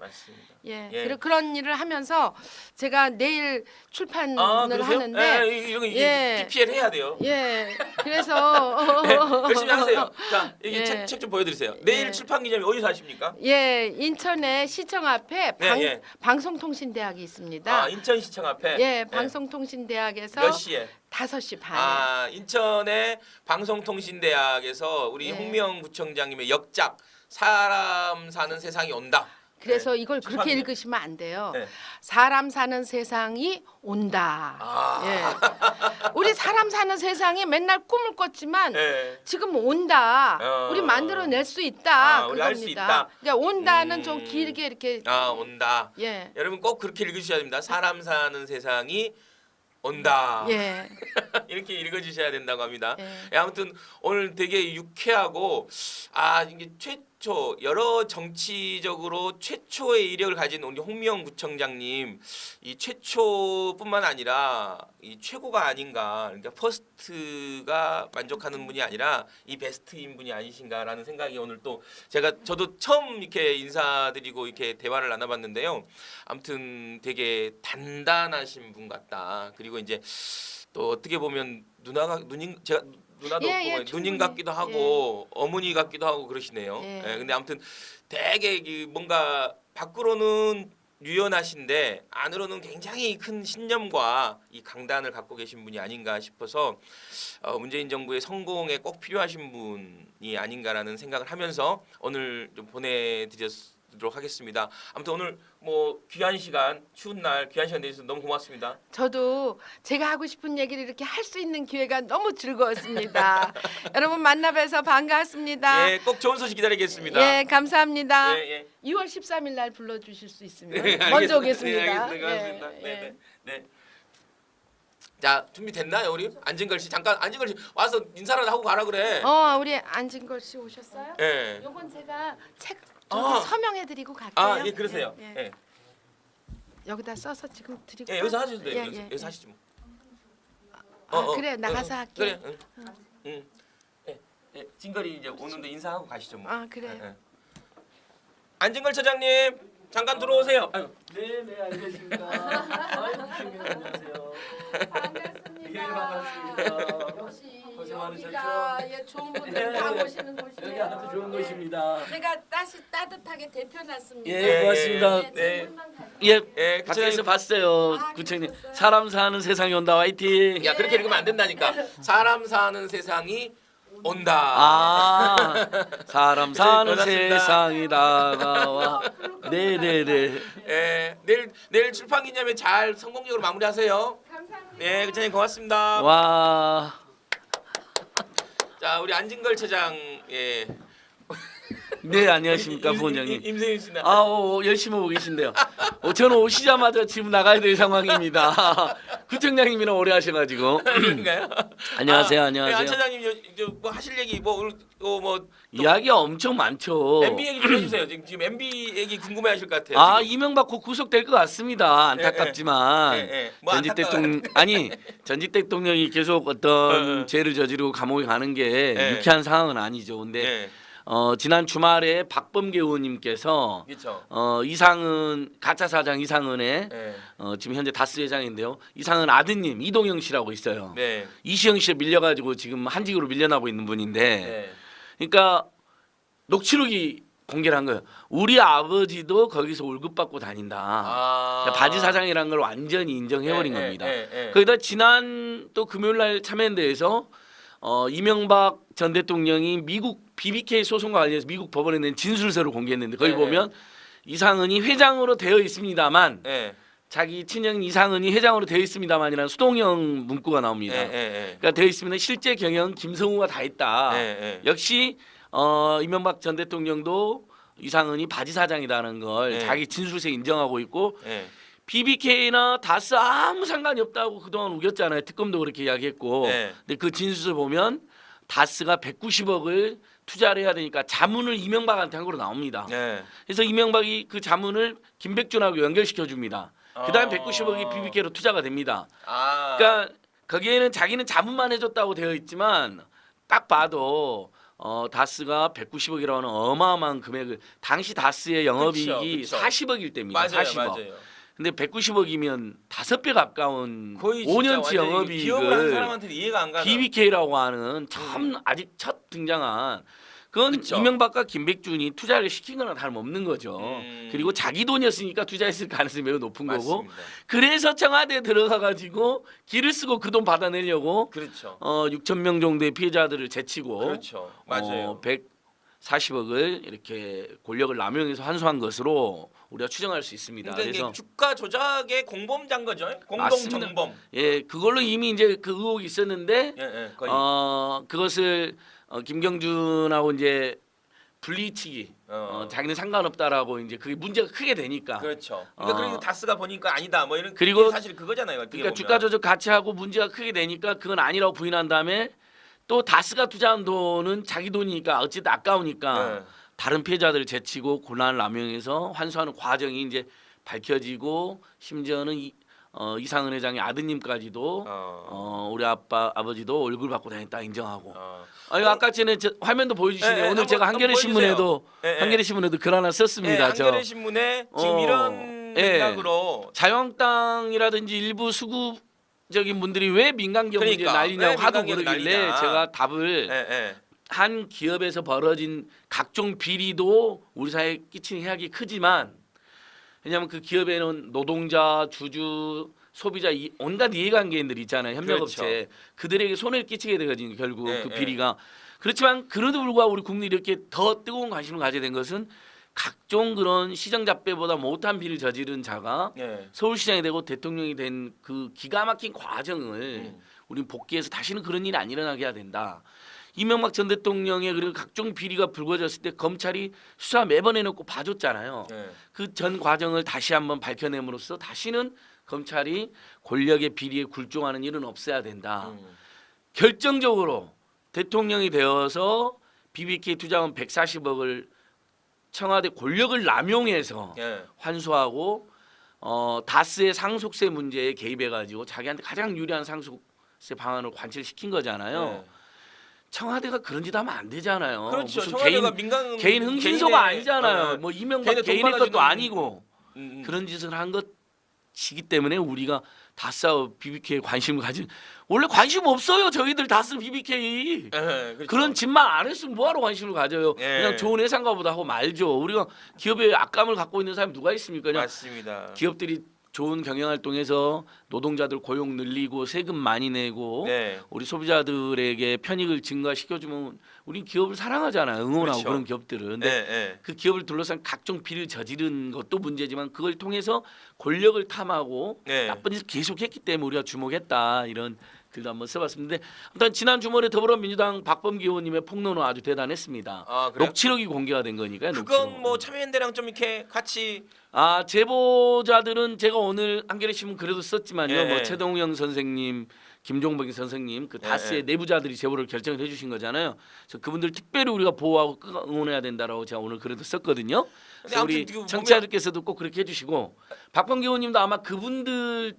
예. 그리고 그런 일을 하면서 제가 내일 출판을 하는데 이거 PPL 해야 돼요. 예. 예. 그래서 네, 열심히 하세요. 자, 여기 예. 책 좀 보여드리세요. 내일 예. 출판 기념일 어디서 하십니까? 예, 인천의 시청 앞에 예. 방송통신대학이 있습니다. 아, 인천시청 앞에. 예, 방송통신대학에서 몇 시에? 5시 반에. 아, 인천의 방송통신대학에서 우리 예. 홍명 부청장님의 역작 사람 사는 세상이 온다. 그래서 네. 이걸 그렇게 출판기념. 읽으시면 안 돼요. 네. 사람 사는 세상이 온다. 아. 예. 우리 사람 사는 세상이 맨날 꿈을 꿨지만 예. 지금 온다. 어. 우리 만들어낼 수 있다. 우리 할수 그겁니다. 있다. 그러니까 온다는 음. 좀 길게 이렇게 아, 온다. 예. 여러분 꼭 그렇게 읽으셔야 됩니다. 사람 사는 세상이 온다. 예. 이렇게 읽어주셔야 된다고 합니다. 예. 예, 아무튼 오늘 되게 유쾌하고 이게 최초 여러 정치적으로 최초의 이력을 가진 우리 홍명 구청장님 이 최초뿐만 아니라 이 최고가 아닌가 그러니까 퍼스트가 만족하는 분이 아니라 이 베스트인 분이 아니신가라는 생각이 오늘 또 저도 처음 이렇게 인사드리고 이렇게 대화를 나눠봤는데요. 아무튼 되게 단단하신 분 같다. 그리고 이제 또 어떻게 보면 제가 누나도 예, 없고 예, 누님 충분히. 같기도 하고 어머니 같기도 하고 그러시네요. 예. 근데 아무튼 되게 뭔가 밖으로는 유연하신데 안으로는 굉장히 큰 신념과 이 강단을 갖고 계신 분이 아닌가 싶어서 문재인 정부의 성공에 꼭 필요하신 분이 아닌가라는 생각을 하면서 오늘 좀 보내드리도록 하겠습니다. 아무튼 오늘 뭐 귀한 시간, 추운 날 귀한 시간 내주셔서 너무 고맙습니다. 저도 제가 하고 싶은 얘기를 이렇게 할 수 있는 기회가 너무 즐거웠습니다. 여러분 만나 뵈서 반갑습니다. 예, 꼭 좋은 소식 기다리겠습니다. 예, 감사합니다. 예. 2월 13일 날 불러주실 수 있으면 네, 먼저 알겠습니다. 오겠습니다. 네, 알겠습니다. 고맙습니다. 네. 자, 준비됐나요, 우리? 안진걸 씨 잠깐 안진걸 씨 와서 인사를 하고 가라 그래. 우리 안진걸 씨 오셨어요? 예. 요건 제가 책 아. 서명해드리고 갈게요. 아, 예, 그러세요. 예, 예. 예. 여기다 써서 지금 드리고. 예, 여기서 하셔도 돼요. 예, 여기서 하시죠 뭐. 그래 나가서 할게. 그래. 응. 예. 진걸이 이제 오는데 인사하고 가시죠 뭐. 아 그래. 예. 안진걸 처장님 잠깐 들어오세요. 아유. 네, 안녕하십니까. 안녕하세요. 반갑습니다. 예, 반갑습니다. 역시 고생 여기가 많으셨죠? 예, 좋은 분들 다 오시는 곳이에요. 여기 아주 좋은 곳입니다. 제가 따뜻하게 대표놨습니다. 예, 고맙습니다. 네. 질문만 갈게요. 예, 예, 밖에서 구청장님. 봤어요, 아, 구청님. 그러셨어요? 사람 사는 세상이 온다, 화이팅. 야, 그렇게 읽으면 안 된다니까. 사람 사는 세상이 온다. 아, 사람 사는 고맙습니다. 세상이 다가와. 네네네. 예. 내일 출판 기념회 잘 성공적으로 마무리하세요. 감사합니다. 네, 구청장님 고맙습니다. 와. 자, 우리 안진걸 처장 예. 네, 안녕하십니까, 부원장님. 임세윤 씨나. 열심히 오고 계신데요. 저는 오시자마자 지금 나가야 될 상황입니다. 구청장님이랑 오래 하셔가지고. 그런가요? 안녕하세요, 안 안녕하세요. 처장님 뭐 하실 얘기 뭐 오늘 뭐 이야기가 엄청 많죠. MB 얘기 좀 해주세요. 지금 MB 얘기 궁금해하실 것 같아요. 지금. 이명박 곧 구속될 것 같습니다. 안타깝지만 뭐 전직 안타까워요. 전직 대통령이 계속 어떤 죄를 저지르고 감옥에 가는 게 예. 유쾌한 상황은 아니죠. 근데 예. 지난 주말에 박범계 의원님께서 그렇죠. 이상은 가짜 사장 이상은의 예. 지금 현재 다스 회장인데요. 이상은 아드님 이동영 씨라고 있어요. 네. 이시영 씨에 밀려가지고 지금 한직으로 밀려나고 있는 분인데, 네. 그러니까 녹취록이 공개를 한 거예요. 우리 아버지도 거기서 월급 받고 다닌다. 그러니까 바지 사장이라는 걸 완전히 인정해버린 겁니다. 거기다 지난 또 금요일날 참여연대에서 이명박 전 대통령이 미국 BBK 소송과 관련해서 미국 법원에 낸 진술서를 공개했는데 거기 네, 보면 이상은이 회장으로 되어 있습니다만 예. 자기 친형 이상은이 회장으로 되어 있습니다만이라는 수동형 문구가 나옵니다. 그러니까 되어 있으면 실제 경영 김성우가 다 했다. 역시 이명박 전 대통령도 이상은이 바지 사장이라는 걸 네. 자기 진술서에 인정하고 있고 예. BBK나 다스 아무 상관이 없다고 그동안 우겼잖아요. 특검도 그렇게 이야기했고. 네. 근데 그 진술서 보면 다스가 190억을 투자를 해야 되니까 자문을 이명박한테 한 거로 나옵니다. 예. 그래서 이명박이 그 자문을 김백준하고 연결시켜 줍니다. 그다음 190억이 BBK로 투자가 됩니다. 그러니까 거기에는 자기는 자문만 해줬다고 되어 있지만 딱 봐도 다스가 190억이라는 어마어마한 금액을 당시 다스의 영업이익이 그쵸. 40억일 때입니다. 맞아요, 40억. 맞아요. 근데 190억이면 5배 가까운 거의 진짜 5년치 완전히 기업을 하는 영업이익을 사람한테는 이해가 안 가죠. BBK라고 하는 처음 아직 첫 등장한 그건 그쵸. 이명박과 김백준이 투자를 시킨 거나 다름없는 거죠. 그리고 자기 돈이었으니까 투자했을 가능성이 매우 높은 거고. 맞습니다. 그래서 청와대에 들어가 가지고 길을 쓰고 그 돈 받아내려고 그렇죠. 6천 명 정도의 피해자들을 제치고 그렇죠. 맞아요. 140억을 이렇게 권력을 남용해서 환수한 것으로 우리가 추정할 수 있습니다. 그러니까 이게 그래서 주가 조작의 공범자인 거죠. 공동 맞습니다. 정범. 예, 그걸로 이미 이제 그 의혹이 있었는데 거의. 그것을 김경준하고 이제 분리치기 자기는 상관없다라고 이제 그게 문제가 크게 되니까 그렇죠. 그러니까 그리고 다스가 보니까 아니다. 뭐 이런 그리고 그게 사실 그거잖아요. 어떻게 그러니까 보면. 주가 조작 같이 하고 문제가 크게 되니까 그건 아니라고 부인한 다음에 또 다스가 투자한 돈은 자기 돈이니까 어쨌든 아까우니까 네. 다른 피해자들을 제치고 고난을 남용해서 환수하는 과정이 이제 밝혀지고 심지어는 이상은 회장의 아드님까지도 우리 아버지도 얼굴 받고 다녔다 인정하고. 아니 아까 전에 화면도 보여주시네요. 네, 오늘 한번, 제가 한겨레 한번 신문에도 보여주세요. 한겨레 신문에도 글 하나 썼습니다. 한겨레 신문에 지금 이런 맥락으로 자유한국당이라든지 일부 수구적인 분들이 왜 민간기업 문제 그러니까, 난리냐고 왜 하도 민간기업이 그러길래 난리냐. 제가 답을 한 기업에서 벌어진 각종 비리도 우리 사회에 끼치는 해악이 크지만 왜냐하면 그 기업에는 노동자, 주주, 소비자 온갖 이해관계인들이 있잖아요. 협력업체. 그렇죠. 그들에게 손해를 끼치게 되거든요. 결국 네, 그 네. 비리가. 그렇지만 그래도 불구하고 우리 국민이 이렇게 더 뜨거운 관심을 가지게 된 것은 각종 그런 시정잡배보다 못한 비리를 저지른 자가 서울시장이 되고 대통령이 된 그 기가 막힌 과정을 우리는 복귀해서 다시는 그런 일이 안 일어나게 해야 된다. 이명박 전 대통령의 그리고 각종 비리가 불거졌을 때 검찰이 수사 매번 해놓고 봐줬잖아요. 그 전 과정을 다시 한번 밝혀냄으로써 다시는 검찰이 권력의 비리에 굴종하는 일은 없어야 된다. 결정적으로 대통령이 되어서 BBK 투자원 140억을 청와대 권력을 남용해서 환수하고 다스의 상속세 문제에 개입해가지고 자기한테 가장 유리한 상속세 방안을 관철시킨 거잖아요. 청와대가 그런 짓 하면 안 되잖아요. 그렇죠. 무슨 청와대가 민간 개인 흥신소가 개인의, 아니잖아요. 뭐 이명박 개인의 돈 개인의 것도 받아주는 아니고 그런 짓을 한 것이기 때문에 우리가 다스와 BBK에 관심을 가진 원래 관심 없어요. 저희들 다스 BBK 그렇죠. 그런 짓만 안 했으면 뭐하러 관심을 가져요. 그냥 좋은 회사인가 보다 하고 말죠. 우리가 기업에 악감을 갖고 있는 사람이 누가 있습니까? 그냥 맞습니다. 기업들이 좋은 경영활동에서 노동자들 고용 늘리고 세금 많이 내고 우리 소비자들에게 편익을 증가시켜주면 우리 기업을 사랑하잖아요. 응원하고 그렇죠. 그런 기업들은. 근데 그 기업을 둘러싼 각종 비리를 저지른 것도 문제지만 그걸 통해서 권력을 탐하고 나쁜 짓을 계속했기 때문에 우리가 주목했다. 이런 글도 한번 써봤습니다. 아무튼 지난 주말에 더불어민주당 박범기 의원님의 폭로는 아주 대단했습니다. 녹취록이 공개가 된 거니까요. 그건 녹취록. 뭐 참여연대랑 좀 이렇게 같이 제보자들은 제가 오늘 한겨레 신문 그래도 썼지만요. 뭐 예. 최동영 선생님, 김종복 선생님 그 다스의 내부자들이 제보를 결정을 해주신 거잖아요. 그래서 그분들 특별히 우리가 보호하고 응원해야 된다라고 제가 오늘 그래도 썼거든요. 그래서 우리 청취자들께서도 꼭 그렇게 해주시고 박범기 의원님도 아마 그분들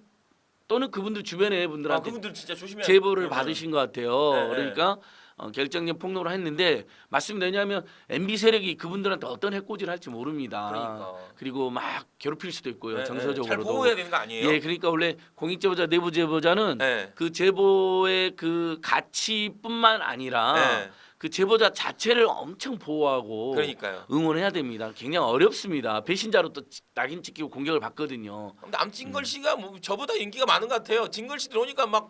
또는 그분들 주변의 분들한테 그분들 진짜 조심해야 제보를 받으신 것 같아요. 그러니까 결정적 폭로를 했는데 맞습니다. 왜냐하면 MB 세력이 그분들한테 어떤 해코지를 할지 모릅니다. 그리고 막 괴롭힐 수도 있고요. 정서적으로도. 잘 보호해야 되는 거 아니에요? 예, 그러니까 원래 공익제보자, 내부 제보자는 그 제보의 그 가치뿐만 아니라 그 제보자 자체를 엄청 보호하고 그러니까요. 응원해야 됩니다. 굉장히 어렵습니다. 배신자로 또 낙인 찍히고 공격을 받거든요. 근데 암진걸 씨가 뭐 저보다 인기가 많은 것 같아요. 진걸 씨 들어오니까 막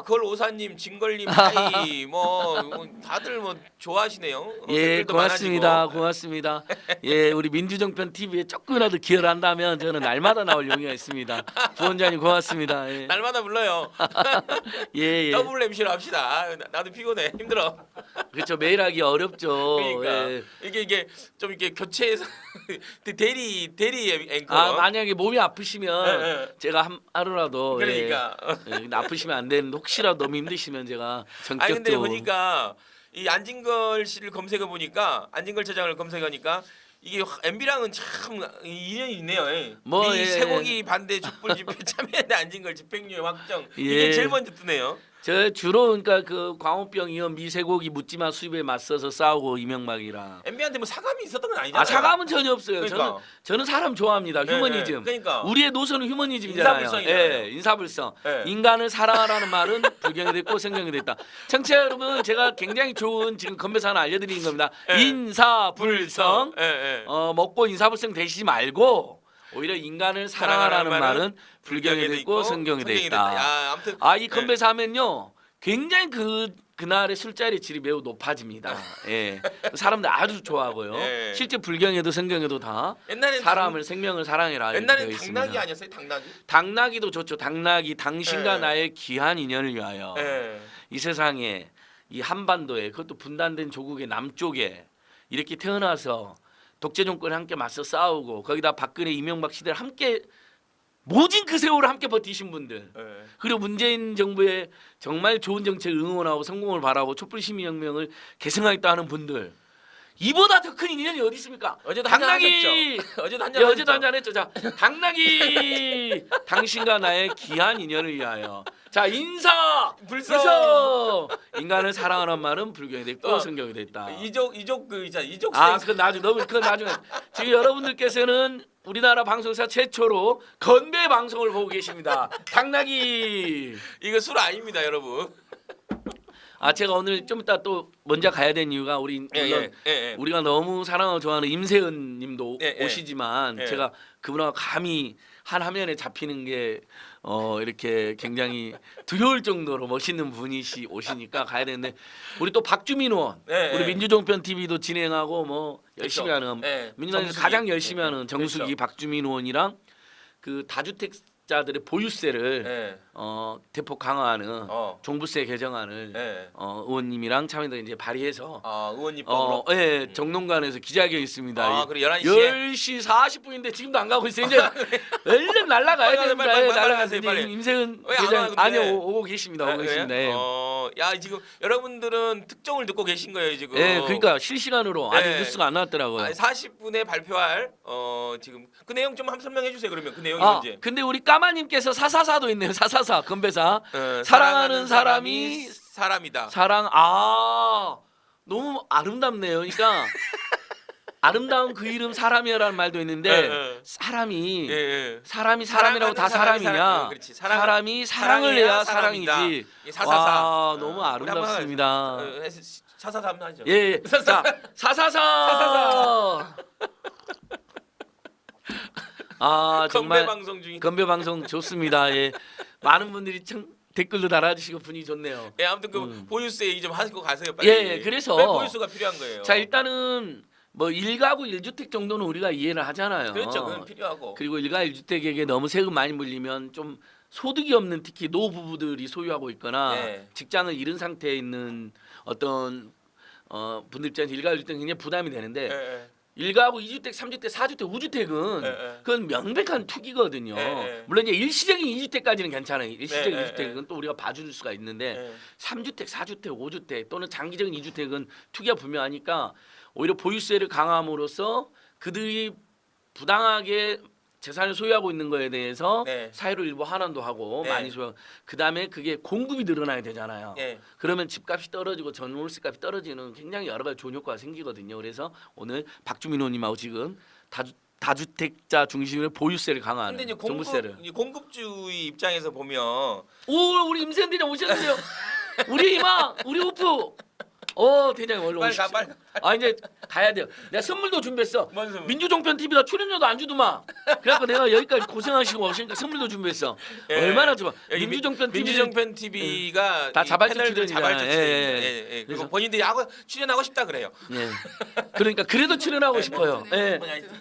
그걸 오사님, 진걸님, 하이 뭐 다들 뭐 좋아하시네요. 예, 댓글도 고맙습니다. 많아지고. 고맙습니다. 예, 우리 민주정편 TV에 조금이라도 기여를 한다면 저는 날마다 나올 용의가 있습니다. 부원장님 고맙습니다. 예. 날마다 불러요. 예, 예. 더블 MC로 합시다. 나도 피곤해. 힘들어. 그렇죠. 매일 하기 어렵죠. 그러니까 예. 이게 좀 이렇게 교체해서 대리 앵커. 만약에 몸이 아프시면 제가 하루라도 그러니까. 근데 아프시면 안 되는데 혹시라도 너무 힘드시면 제가 전격도. 근데 보니까 이 안진걸 씨를 검색해 보니까 안진걸 처장을 검색하니까 이게 MB랑은 참 인연이 있네요. 뭐, 미 예. 쇠고기 반대 촛불 집회 참여연대 안진걸 집행유예 확정 이게 제일 먼저 뜨네요. 저 주로 그러니까 그 광우병 이어 미세고기 묻지마 수입에 맞서서 싸우고 이명박이랑. MB한테 뭐 사감이 있었던 건 아니잖아요. 아 사감은 전혀 없어요. 그러니까. 저는 사람 좋아합니다. 네, 휴머니즘. 네. 그러니까. 우리의 노선은 휴머니즘이잖아요. 인사불성이잖아요. 예, 인사불성. 네. 인간을 사랑하라는 말은 불경이 됐고 성경이 됐다. 청취자 여러분, 제가 굉장히 좋은 지금 건배사 하나 알려드리는 겁니다. 네. 인사불성. 예, 예. 먹고 인사불성 되시지 말고 오히려 인간을 사랑하라는 말은 불경이 됐고 성경이 됐다. 야, 아무튼 이 건배사 하면요. 굉장히 그날의 술자리 질이 매우 높아집니다. 예, 사람들 아주 좋아하고요. 예. 실제 불경에도 성경에도 다 옛날에는 사람을 생명을 사랑해라 이렇게 되어 옛날엔 있습니다. 당나귀 아니었어요? 당나귀? 당나귀도 좋죠. 당나귀 당신과 예. 나의 귀한 인연을 위하여 예. 이 세상에 이 한반도에 그것도 분단된 조국의 남쪽에 이렇게 태어나서 독재 정권에 함께 맞서 싸우고 거기다 박근혜 이명박 시대를 함께 모진 그 세월을 함께 버티신 분들 예. 그리고 문재인 정부의 정말 좋은 정책 응원하고 성공을 바라고 촛불 시민혁명을 계승하겠다 하는 분들 이보다 더 큰 인연이 어디 있습니까? 어제도 당나귀 어제도 예, 어제도 한잔 했죠. 자, 당나귀 당신과 나의 귀한 인연을 위하여. 자, 인사 불성 인간을 사랑하는 말은 불경이 됐고 또 성경이 됐다. 이족 그 있잖아. 이족 그건 나중에 지금 여러분들께서는 우리나라 방송사 최초로 건배 방송을 보고 계십니다. 당나귀. 이거 술 아닙니다, 여러분. 제가 오늘 좀 이따 또 먼저 가야 된 이유가 물론 우리가 너무 사랑하고 좋아하는 임세은 님도 오시지만 예. 제가 그분하고 감히 한 화면에 잡히는 게 이렇게 굉장히 두려울 정도로 멋있는 분이시 오시니까 가야 되는데 우리 또 박주민 의원 우리 민주종편 TV도 진행하고 뭐 열심히 하는 민주당에서 가장 열심히 하는 정수기 박주민 의원이랑 그 다주택자들의 보유세를 대폭 강화하는 종부세 개정안을 의원님이랑 참여도 이제 발의해서 의원님법으로 정론관에서 기자회견 있습니다. 그래 11시에 10시 40분인데 지금도 안 가고 있어요. 이제 얼른 날아가야 됩니다. 날아가세요. 임세은 대장 오고 계십니다. 오고 계십니다. 야 지금 여러분들은 특종을 듣고 계신 거예요 지금. 그러니까 실시간으로 아직 뉴스가 안 나왔더라고요. 40분에 발표할 지금 그 내용 좀 한번 설명해 주세요. 그러면 그 내용이 뭔지. 근데 우리 까마님께서 사사사도 있네요. 사사사 건배사. 사랑하는 사람이 사람이다. 너무 아름답네요. 그러니까 아름다운 그 이름 사람이라는 말도 있는데 사람이 사람이라고 다 사람이냐? 사람이 사랑을 해야 사랑이지. 사사사. 너무 아름답습니다. 사사사 한번 하죠. 예. 자, 사사사. 정말 건배 방송 중인. 건배 방송 좋습니다. 예. 많은 분들이 참 댓글도 달아주시고 분위기 좋네요. 아무튼 그 보유세 얘기 좀 하시고 가세요 빨리. 그래서 왜 보유세가 필요한 거예요? 자, 일단은 뭐 1가구 1주택 정도는 우리가 이해를 하잖아요. 그렇죠, 그건 필요하고. 그리고 1가구 1주택에게 너무 세금 많이 물리면 좀 소득이 없는 특히 노부부들이 소유하고 있거나 직장을 잃은 상태에 있는 어떤 분들 입장에서 1가구 1주택 굉장히 부담이 되는데. 1가구 2주택, 3주택, 4주택, 5주택은 그건 명백한 투기거든요. 물론 이제 일시적인 2주택까지는 괜찮아요. 일시적인 2주택은 또 우리가 봐줄 수가 있는데 3주택, 4주택, 5주택 또는 장기적인 2주택은 투기가 분명하니까 오히려 보유세를 강화함으로써 그들이 부당하게 재산을 소유하고 있는 거에 대해서 사유로 일부 환원도 하고 많이 소유. 그다음에 그게 공급이 늘어나야 되잖아요. 그러면 집값이 떨어지고 전월세값이 떨어지는 굉장히 여러 가지 좋은 효과가 생기거든요. 그래서 오늘 박주민 의원님하고 지금 다주택자 중심으로 보유세를 강화하는 근데 이제 종부세를. 공급주의 입장에서 보면 우리 임세은 대장 오셨는데요. 우리 이마 우리 오프. 대장님 얼른 빨리 오십시오. 가 빨리. 이제 가야 돼요. 내가 선물도 준비했어. 뭔 선물? 민주종편 TV다 출연료도 안 주더만. 그래갖고 내가 여기까지 고생하시고 오시니까 선물도 준비했어. 얼마나 좋아. 민주종편 TV가 다 자발적 출연이잖아요. 그리고 본인들이 출연하고 싶다 그래요. 그러니까 그래도 출연하고 싶어요.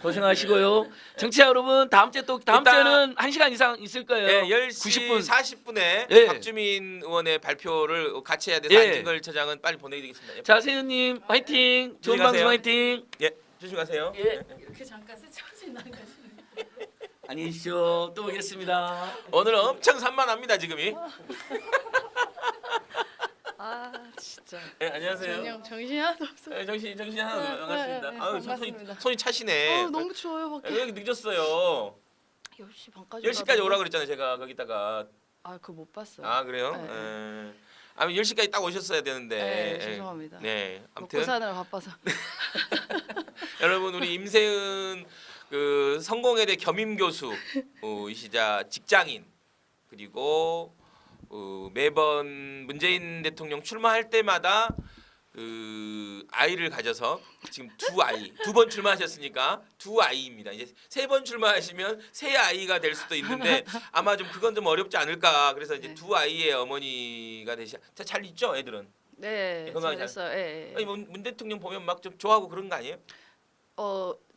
고생하시고요. 정치자 여러분 다음 주에는 1시간 이상 있을 거예요. 10시 90분 40분에 박주민 의원의 발표를 같이 해야 돼서 안진걸 처장은 빨리 보내드리겠습니다. 자, 세윤님 화이팅. 좋은 방송 화이팅. 조심 가세요. 이렇게 잠깐 스쳐지 나가시네. 안녕히 계십시오. 또 오겠습니다. 오늘 엄청 산만합니다 지금이. 진짜. 안녕하세요. 그냥 정신이 하나도 없어. 정신이 하나 반갑습니다. 반갑습니다. 손이 차시네. 너무 추워요 밖에. 여기 늦었어요. 10시 반까지. 10시까지 오라 그랬잖아요 제가 거기다가. 그거 못 봤어요. 그래요? 네. 아니 10시까지 딱 오셨어야 되는데. 네, 죄송합니다. 네. 먹고 아무튼 사느라 바빠서. 여러분 우리 임세은 그 성공회대 겸임 교수이시자 직장인 그리고 매번 문재인 대통령 출마할 때마다 그 아이를 가져서 지금 두 번 출마하셨으니까 두 아이입니다. 이제 세 번 출마하시면 세 아이가 될 수도 있는데 아마 좀 그건 좀 어렵지 않을까. 그래서 이제 네. 두 아이의 어머니가 되시. 잘 있죠, 애들은. 네, 건강하지 잘했어요. 예, 예. 아니 문 대통령 보면 막 좀 좋아하고 그런 거 아니에요?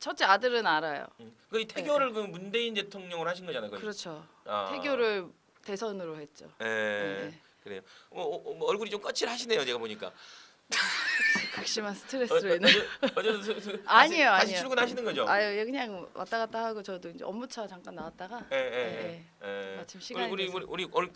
첫째 아들은 알아요. 그 태교를 그 문재인 대통령으로 하신 거잖아요. 거의. 그렇죠. 아. 태교를 대선으로 했죠. 예. 네. 그래요. 얼굴이 좀 거칠하시네요, 제가 보니까. 극심한 스트레스로 인해. 어제도 아니에요, 다시 아니에요. 출근하시는 거죠? 아유, 그냥 왔다 갔다 하고 저도 이제 업무차 잠깐 나왔다가 마침 시간이 우리 돼서.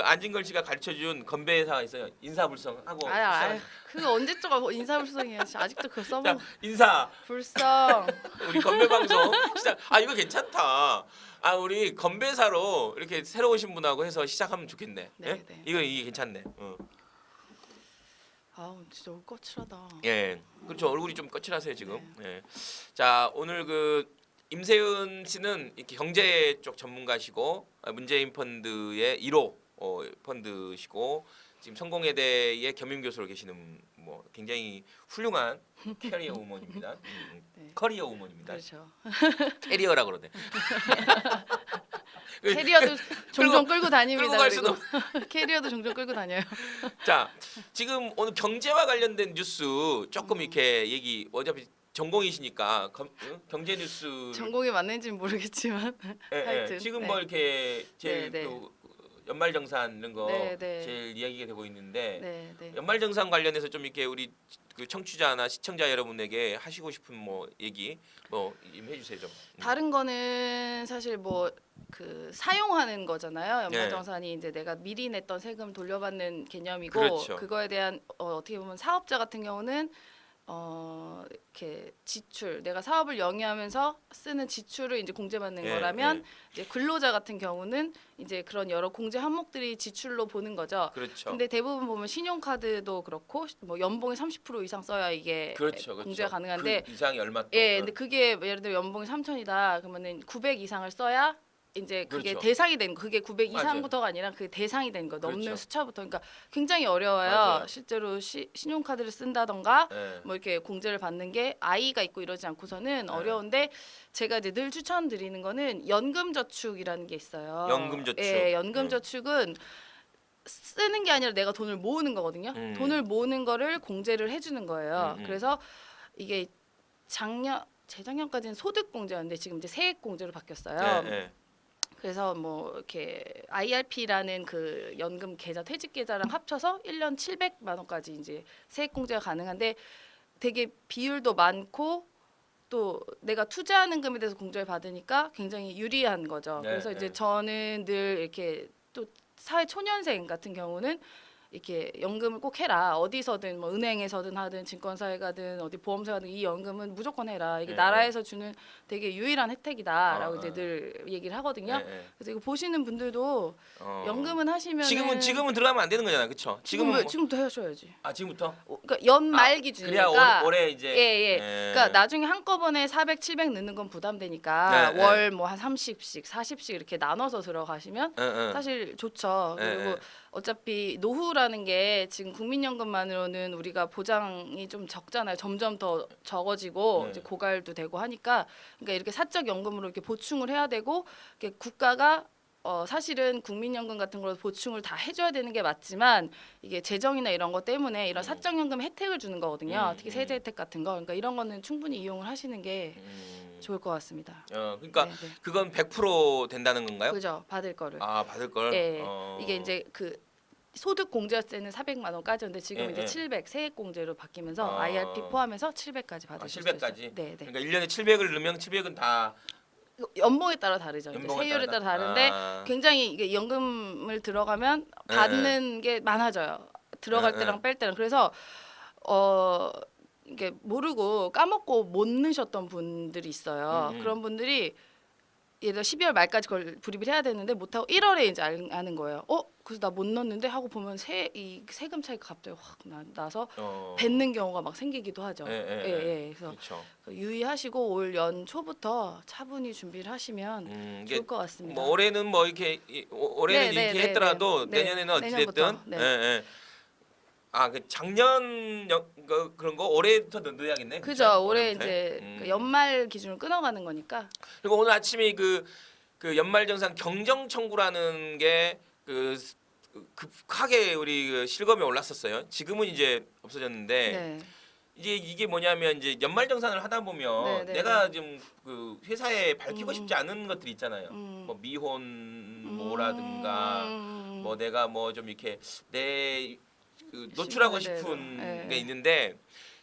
안진걸 씨가 가르쳐준 건배사가 있어요. 인사불성하고. 아유, 그거 언제적 인사불성이에요. 아직도 그거 써먹. 자, 인사. 불성. 우리 건배 방송 시작. 아 이거 괜찮다. 아 우리 건배사로 이렇게 새로 오신 분하고 해서 시작하면 좋겠네. 네, 예? 네. 이게 괜찮네. 아우 진짜 얼굴 거칠하다. 예, 그렇죠. 얼굴이 좀 거칠하세요 지금. 예. 자 오늘 그 임세은 씨는 이렇게 경제 쪽 전문가시고 문재인 펀드의 1호 펀드시고 지금 성공회대의 겸임 교수로 계시는 뭐 굉장히 훌륭한 캐리어 우먼입니다. 네. 커리어 우먼입니다. 그렇죠. 캐리어라 그러네. 캐리어도 종종 끌고 다닙니다. 끌고 갈 그리고 캐리어도 종종 끌고 다녀요. 자 지금 오늘 경제와 관련된 뉴스 조금 이렇게 얘기 어차피 전공이시니까 경제 뉴스 전공이 맞는지는 모르겠지만 하여튼 지금 네. 뭐 이렇게 제일 네, 네. 또 연말정산 이런 거 네, 네. 제일 이야기가 되고 있는데 네, 네. 연말정산 관련해서 좀 이렇게 우리 그 청취자나 시청자 여러분에게 하시고 싶은 뭐 얘기 뭐 좀 해주세요 좀. 다른 거는 사실 뭐 그 사용하는 거잖아요. 네. 연말정산이 이제 내가 미리 냈던 세금 돌려받는 개념이고 그렇죠. 그거에 대한 어떻게 보면 사업자 같은 경우는 이렇게 지출 내가 사업을 영위하면서 쓰는 지출을 이제 공제받는 거라면 이제 근로자 같은 경우는 이제 그런 여러 공제 항목들이 지출로 보는 거죠. 그렇죠. 근데 대부분 보면 신용카드도 그렇고 뭐 연봉이 30% 이상 써야 이게 그렇죠. 공제가 가능한데 그 이상이 얼마 또 예, 근데 그게 예를 들어 연봉이 3천이다 그러면은 900 이상을 써야 이제 그게 그렇죠. 대상이 된 거. 그게 900 맞아요. 이상부터가 아니라 그 대상이 된 거. 넘는 그렇죠. 숫자부터. 그러니까 굉장히 어려워요. 맞아요. 실제로 신용카드를 쓴다던가 예. 뭐 이렇게 공제를 받는 게 아이가 있고 이러지 않고서는 네. 어려운데 제가 이제 늘 추천드리는 거는 연금저축이라는 게 있어요. 연금저축. 예, 연금저축은 쓰는 게 아니라 내가 돈을 모으는 거거든요. 돈을 모으는 거를 공제를 해주는 거예요. 그래서 이게 재작년까지는 소득공제였는데 지금 이제 세액공제로 바뀌었어요. 예. 그래서 뭐 이렇게 IRP라는 그 연금 계좌 퇴직 계좌랑 합쳐서 1년 700만 원까지 이제 세액 공제가 가능한데 되게 비율도 많고 또 내가 투자하는 금에 대해서 공제를 받으니까 굉장히 유리한 거죠. 네, 그래서 이제 네. 저는 늘 이렇게 또 사회 초년생 같은 경우는 이렇게 연금을 꼭 해라. 어디서든 뭐 은행에서든 하든 증권사에 가든 어디 보험사에 가든 이 연금은 무조건 해라. 이게 네, 나라에서 주는 되게 유일한 혜택이다라고 이제 아. 늘 얘기를 하거든요. 예. 그래서 이거 보시는 분들도 연금은 하시면 지금은 들어가면 안 되는 거잖아요, 그렇죠? 지금은 지금부터 하셔야지. 지금부터 그러니까 연말 기준이니까. 그래야 올해 이제 예. 그러니까 나중에 한꺼번에 400, 700 넣는 건 부담되니까 네, 월 뭐 한 30씩, 40씩 이렇게 나눠서 들어가시면 예. 사실 좋죠. 그리고 어차피 노후라는 게 지금 국민연금만으로는 우리가 보장이 좀 적잖아요. 점점 더 적어지고 이제 고갈도 되고 하니까 그러니까 이렇게 사적 연금으로 이렇게 보충을 해야 되고 이렇게 국가가 사실은 국민연금 같은 걸로 보충을 다 해줘야 되는 게 맞지만 이게 재정이나 이런 것 때문에 이런 사적연금 혜택을 주는 거거든요. 특히 세제 혜택 같은 거. 그러니까 이런 거는 충분히 이용을 하시는 게 좋을 것 같습니다. 그러니까 네. 그건 100% 된다는 건가요? 그죠? 받을 거를. 아 받을 걸. 예. 이게 이제 그 소득 공제세는 400만 원까지였는데 지금 예, 이제 예. 700 세액 공제로 바뀌면서 아. IRP 포함해서 700까지 받으실 수 있어요. 700까지. 네. 그러니까 1년에 700을 넣으면 700은 다 연봉에 따라 다르죠. 이제 연봉에 세율에 따라 따라 다른데 아. 굉장히 이게 연금을 들어가면 받는 게 많아져요. 들어갈 때랑 뺄 때랑. 그래서 이게 모르고 까먹고 못 넣으셨던 분들이 있어요. 그런 분들이 예를 들어 12월 말까지 그걸 불입을 해야 되는데 못 하고 1월에 이제 아는 거예요. 그래서 나 못 넣었는데 하고 보면 이 세금 차이가 갑자기 확 나서 뱉는 경우가 막 생기기도 하죠. 예. 그래서 그렇죠. 유의하시고 올 연초부터 차분히 준비를 하시면 좋을 것 같습니다. 뭐 올해는 뭐 이렇게 올해는 네, 이렇게 네, 했더라도 네. 내년에는 어찌 됐든 내년부터, 네. 그 작년 그런 거 올해부터 넣어야겠네. 그죠. 올해 올해부터. 이제 그 연말 기준을 끊어가는 거니까. 그리고 오늘 아침에 그 연말정산 경정 청구라는 게 급하게 우리 그 실검에 올랐었어요. 지금은 이제 없어졌는데 네. 이제 이게 뭐냐면 이제 연말정산을 하다 보면 네, 네, 내가 좀 그 회사에 밝히고 싶지 않은 것들 있잖아요. 음. 뭐 미혼 뭐라든가 뭐 내가 뭐 좀 이렇게 내 노출하고 네, 네, 싶은 네. 게 있는데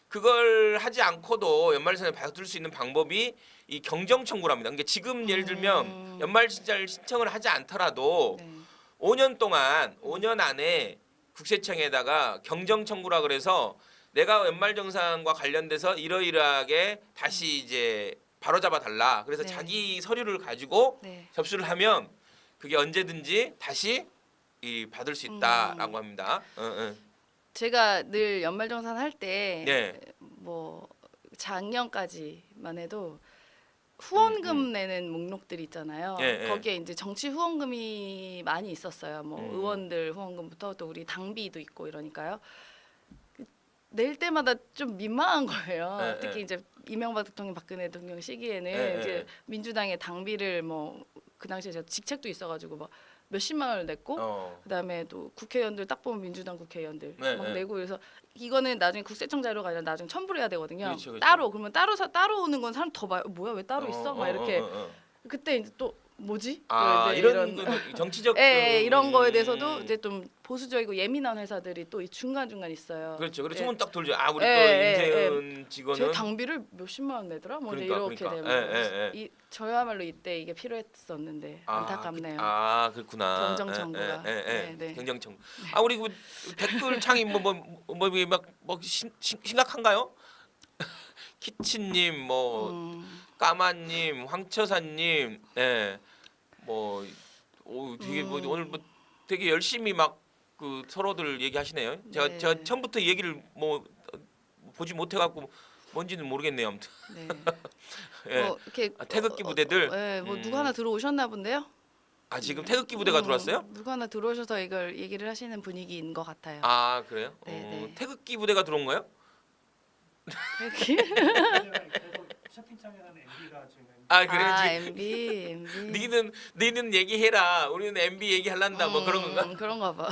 그걸 하지 않고도 연말정산을 받을 수 있는 방법이 이 경정 청구랍니다. 그러니까 지금 예를 들면 연말정산 신청을 하지 않더라도 네. 5년 안에 국세청에다가 경정 청구라 그래서 내가 연말정산과 관련돼서 이러이러하게 다시 이제 바로잡아 달라. 그래서 네. 자기 서류를 가지고 네. 접수를 하면 그게 언제든지 다시 받을 수 있다라고 합니다. 제가 늘 연말정산 할 때 네. 뭐 작년까지만 해도 후원금 내는 목록들이 있잖아요. 예, 예. 거기에 이제 정치 후원금이 많이 있었어요. 뭐 의원들 후원금부터 또 우리 당비도 있고 이러니까요. 낼 때마다 좀 민망한 거예요. 예, 특히 예. 이제 이명박 대통령, 박근혜 대통령 시기에는 예, 이제 예. 민주당의 당비를 뭐 그 당시에 제가 직책도 있어가지고 막 몇십만 원을 냈고 그다음에 또 국회의원들 딱 보면 민주당 국회의원들 네, 막 네. 내고 그래서 이거는 나중에 국세청 자료가 아니라 나중에 첨부를 해야 되거든요. 그렇죠, 그렇죠. 따로 그러면 따로 오는 건 사람 더 봐요. 뭐야 왜 따로 있어? 막 이렇게 그때 이제 또 뭐지? 또 이제 이런 정치적 예, 이런 거에 대해서도 이제 좀 보수적이고 예민한 회사들이 또 이 중간 있어요. 그렇죠. 그래서 예. 소문 딱 돌죠. 우리 예, 또 예, 임재은 제 직원은 당비를 몇십만 원 내더라. 뭐 이제 그러니까, 이렇게 그러니까. 되면 예. 저야말로 이때 이게 필요했었는데 안타깝네요. 그렇구나. 경정 청구가. 네, 네. 경정 청구. 우리 그 댓글 창이 뭐 심각한가요? 키친님, 뭐 까마님, 황처사님, 뭐 되게 뭐 오늘 뭐 되게 열심히 막 그 서로들 얘기하시네요. 네. 제가 처음부터 얘기를 뭐 보지 못해갖고 뭔지는 모르겠네요. 아무튼. 네. 예. 뭐 이렇게 태극기 부대들. 뭐 누구 하나 들어오셨나 본데요? 지금 태극기 부대가 들어왔어요? 누구 하나 들어오셔서 이걸 얘기를 하시는 분위기인 것 같아요. 그래요? 네, 네. 태극기 부대가 들어온 거예요? 이렇게? 채팅창에 하는 MB가 지금 그래. MB. 니는 얘기해라. 우리는 MB 얘기하란다. 뭐 그런 건가? 그런가 봐.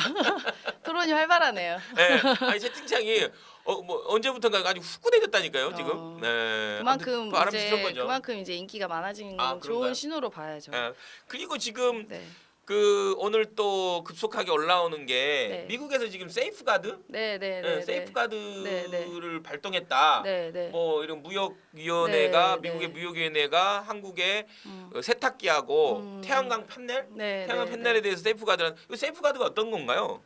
토론이 활발하네요. 네. 채팅창이 뭐 언제부턴가 아주 후끈해졌다니까요. 지금. 네. 그만큼 바람직스러운 이제 거죠. 그만큼 이제 인기가 많아진 건 그런가요? 좋은 신호로 봐야죠. 그리고 지금 네. 그 오늘 또 급속하게 올라오는 게 네. 미국에서 지금 세이프가드, 네. 세이프가드를 발동했다. 네. 뭐 이런 무역위원회가 네, 미국의 네. 무역위원회가 한국의 세탁기하고 태양광 판넬, 태양광 판넬에 대해서 세이프가드라는 이 세이프가드가 어떤 건가요?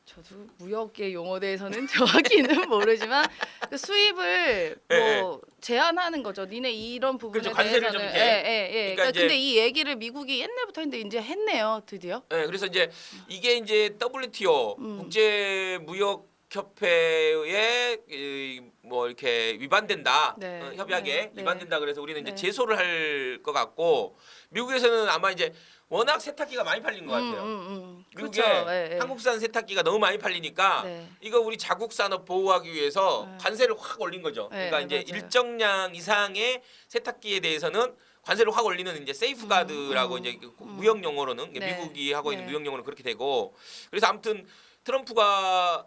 저도 무역계 용어에 대해서는 정확히는 모르지만 그 수입을 뭐 제한하는 거죠. 니네 이런 부분에 그렇죠. 관세를 대해서는 좀 이렇게. 그러니까 이제- 근데 이 얘기를 미국이 옛날부터 했는데 이제 했네요. 드디어. 네, 그래서 이제 이게 이제 WTO 국제 무역 협회에 뭐 이렇게 위반된다. 네. 협약에 네. 위반된다. 그래서 우리는 이제 네. 제소를 할 것 같고 미국에서는 아마 이제 워낙 세탁기가 많이 팔린 것 같아요. 미국에 그렇죠. 예. 한국산 세탁기가 너무 많이 팔리니까 네. 이거 우리 자국 산업 보호하기 위해서 관세를 확 올린 거죠. 네, 그러니까 이제 맞아요. 일정량 이상의 세탁기에 대해서는 관세를 확 올리는 이제 세이프가드라고 이제 무역 용어로는 네. 미국이 하고 있는 네. 무역 용어는 그렇게 되고 그래서 아무튼 트럼프가